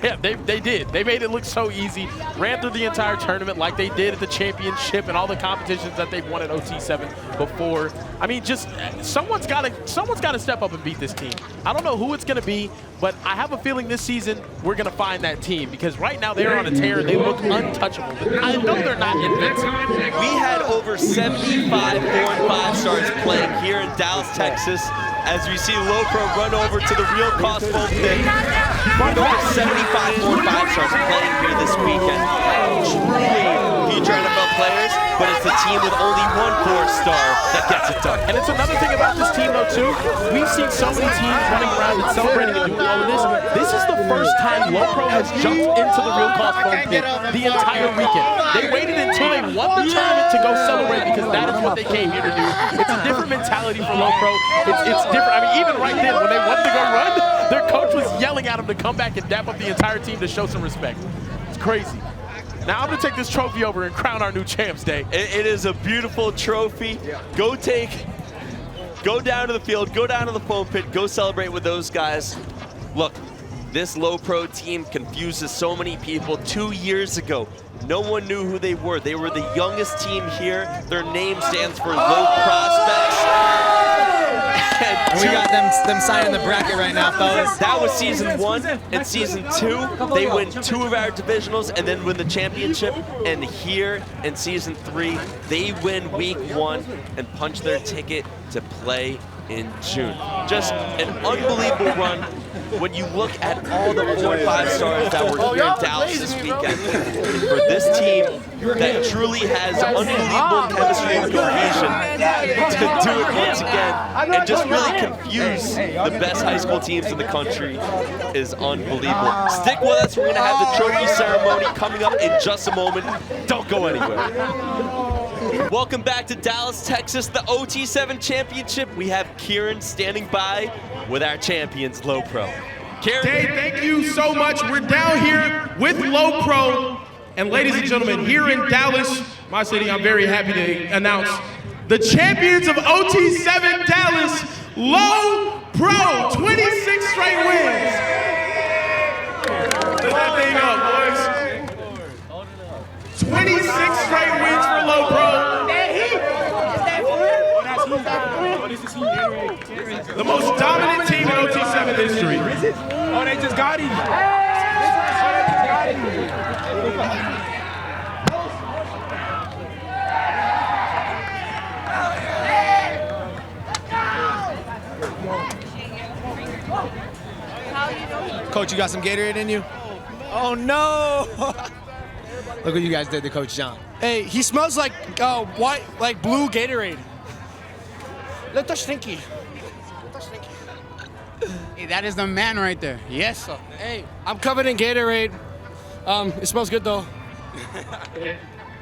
Yeah, they did. They made it look so easy. Ran through the entire tournament like they did at the championship and all the competitions that they've won at OT7 before. I mean, just someone's got to step up and beat this team. I don't know who it's going to be, but I have a feeling this season we're going to find that team, because right now they're on a tear. They look untouchable. I know they're not invincible.
We had over 75 4 and 5 stars playing here in Dallas, Texas, as we see Low Pro run over to the real cost foam pit. Over 75 4 and 5 stars playing here this weekend. Truly future NFL players, but it's the team with only one 4-star that gets it done.
And it's another thing about this team, though, too. We've seen so many teams running around and celebrating and doing all of this. This is the first time Low Pro has jumped into the real cost foam pit the entire weekend. They waited until they won the tournament to go celebrate, because that is what they came here to do. It's a different mentality for Low Pro. It's different. I mean, even right then, when they wanted to go run, their coach was yelling at them to come back and dap up the entire team to show some respect. It's crazy. Now I'm going to take this trophy over and crown our new champs day.
It is a beautiful trophy. Go down to the field, go down to the foam pit, go celebrate with those guys. Look, this Low Pro team confuses so many people. 2 years ago, no one knew who they were. They were the youngest team here. Their name stands for Low Prospects.
And we got them signing the bracket right now, fellas.
That was Season 1. In Season 2, they win 2 of our divisionals and then win the championship. And here in Season 3, they win Week 1 and punch their ticket to play in June. Just an unbelievable run. When you look at all the 4 and 5 stars that were here in Dallas this weekend, for this team that truly has unbelievable chemistry and cohesion to do it once again and just really confuse the best high school teams in the country is unbelievable. Stick with us. We're going to have the trophy ceremony coming up in just a moment. Don't go anywhere. Welcome back to Dallas, Texas, the OT7 Championship. We have Kieran standing by with our champions, Low Pro. Kieran.
Dave, thank you so much. We're down here with Low Pro. And ladies and gentlemen, here in Dallas, my city, I'm very happy to announce the champions of OT7 Dallas, Low Pro, 26 straight wins. Put that thing up, boys. 26 straight wins for Low Pro. The most dominant team in OT7 history. Oh, they just got him.
Coach, you got some Gatorade in you? Oh, no. Look what you guys did to Coach John.
Hey, he smells like white, like blue Gatorade. Little stinky.
Hey, that is the man right there. Yes, sir.
Hey, I'm covered in Gatorade. It smells good though.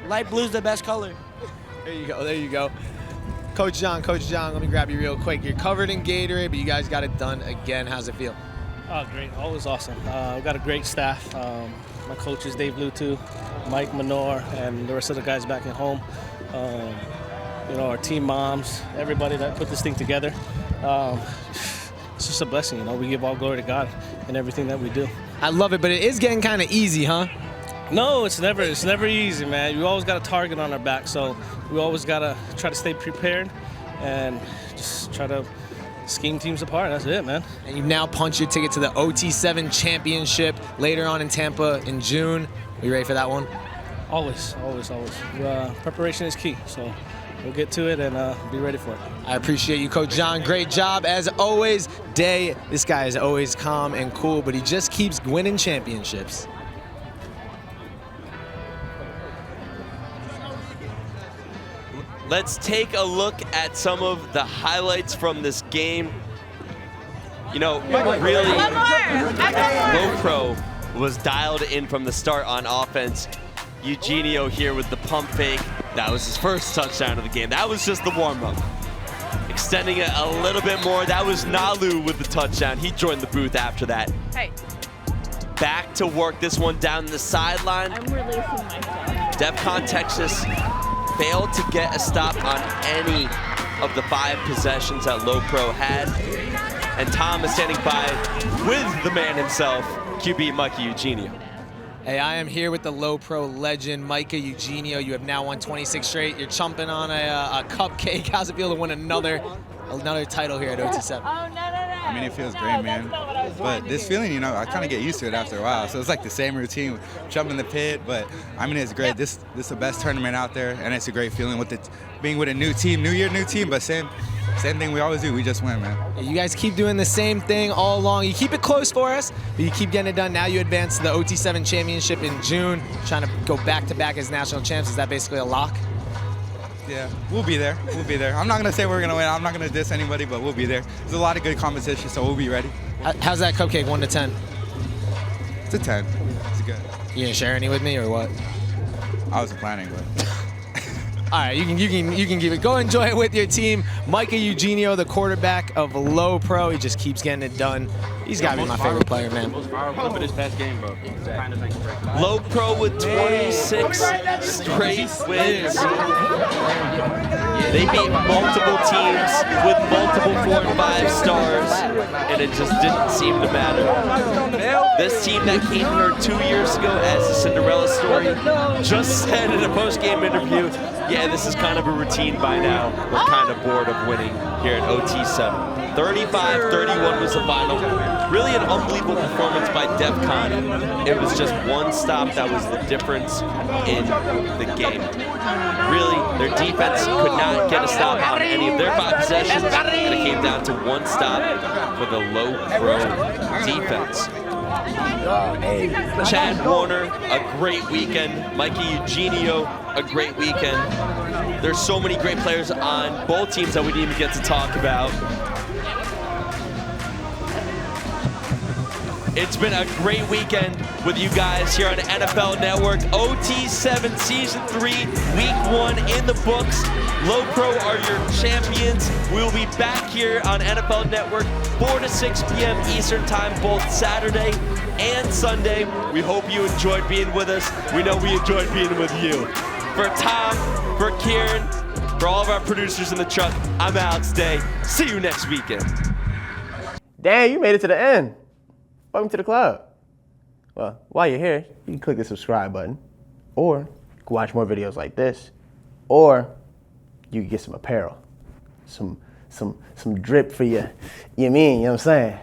Light blue's the best color.
There you go, there you go. Coach John, let me grab you real quick. You're covered in Gatorade, but you guys got it done again. How's it feel?
Oh, great. Always awesome. We've got a great staff. My coaches, Dave Lutu, Mike Menor, and the rest of the guys back at home. our team moms, everybody that put this thing together. It's just a blessing, we give all glory to God in everything that we do.
I love it, but it is getting kind of easy, huh?
No, it's never easy, man. We always got a target on our back, so we always got to try to stay prepared and just try to scheme teams apart. That's it, man.
And you've now punched your ticket to the OT7 Championship later on in Tampa in June. Are you ready for that one?
Always. Preparation is key, so we'll get to it and be ready for it.
I appreciate you, Coach John. Great job as always. Day, this guy is always calm and cool, but he just keeps winning championships.
Let's take a look at some of the highlights from this game. Really, Low Pro was dialed in from the start on offense. Eugenio here with the pump fake. That was his first touchdown of the game. That was just the warm-up. Extending it a little bit more. That was Nalu with the touchdown. He joined the booth after that.
Hey.
Back to work this one down the sideline.
I'm releasing myself.
Defcon Texas failed to get a stop on any of the 5 possessions that Low Pro had. And Tom is standing by with the man himself, QB Mikey Eugenio.
Hey, I am here with the Low Pro legend, Micah Eugenio. You have now won 26 straight. You're chomping on a cupcake. How's it feel to win another title here at OT7?
Oh, no.
I mean, it feels great, man. But this feeling, I kind of get used to it after a while. So it's like the same routine, jump in the pit. But I mean, it's great. This is the best tournament out there, and it's a great feeling with being with a new team, new year, new team. But same thing we always do. We just win, man.
Yeah, you guys keep doing the same thing all along. You keep it close for us, but you keep getting it done. Now you advance to the OT7 Championship in June, trying to go back-to-back as national champs. Is that basically a lock?
Yeah, we'll be there. I'm not going to say we're going to win. I'm not going to diss anybody, but we'll be there. There's a lot of good competition, so we'll be ready.
How's that cupcake, 1 to 10?
It's a 10. It's good.
You gonna share any with me or what?
I wasn't planning, but.
All right, you can keep it. Go enjoy it with your team. Micah Eugenio, the quarterback of Low Pro. He just keeps getting it done. He's got to be my favorite player, man.
Most viral clip of this past game, bro.
Low Pro with 26 straight wins. They beat multiple teams with multiple 4 and 5 stars, and it just didn't seem to matter. This team that came here 2 years ago as a Cinderella story just said in a post-game interview, yeah, this is kind of a routine by now. We're kind of bored of winning here at OT7. 35-31 was the final. Really an unbelievable performance by Defcon. It was just one stop that was the difference in the game. Really, their defense could not get a stop on any of their 5 possessions, and it came down to one stop for the Low Pro defense. Chad Warner, a great weekend. Mikey Eugenio, a great weekend. There's so many great players on both teams that we didn't even get to talk about. It's been a great weekend with you guys here on NFL Network. OT7 Season 3, Week 1 in the books. Low Pro are your champions. We'll be back here on NFL Network 4 to 6 p.m. Eastern Time, both Saturday and Sunday. We hope you enjoyed being with us. We know we enjoyed being with you. For Tom, for Kieran, for all of our producers in the truck, I'm Alex Day. See you next weekend.
Dang, you made it to the end. Welcome to the club. Well, while you're here, you can click the subscribe button, or you can watch more videos like this, or you can get some apparel, some drip for you know what I'm saying?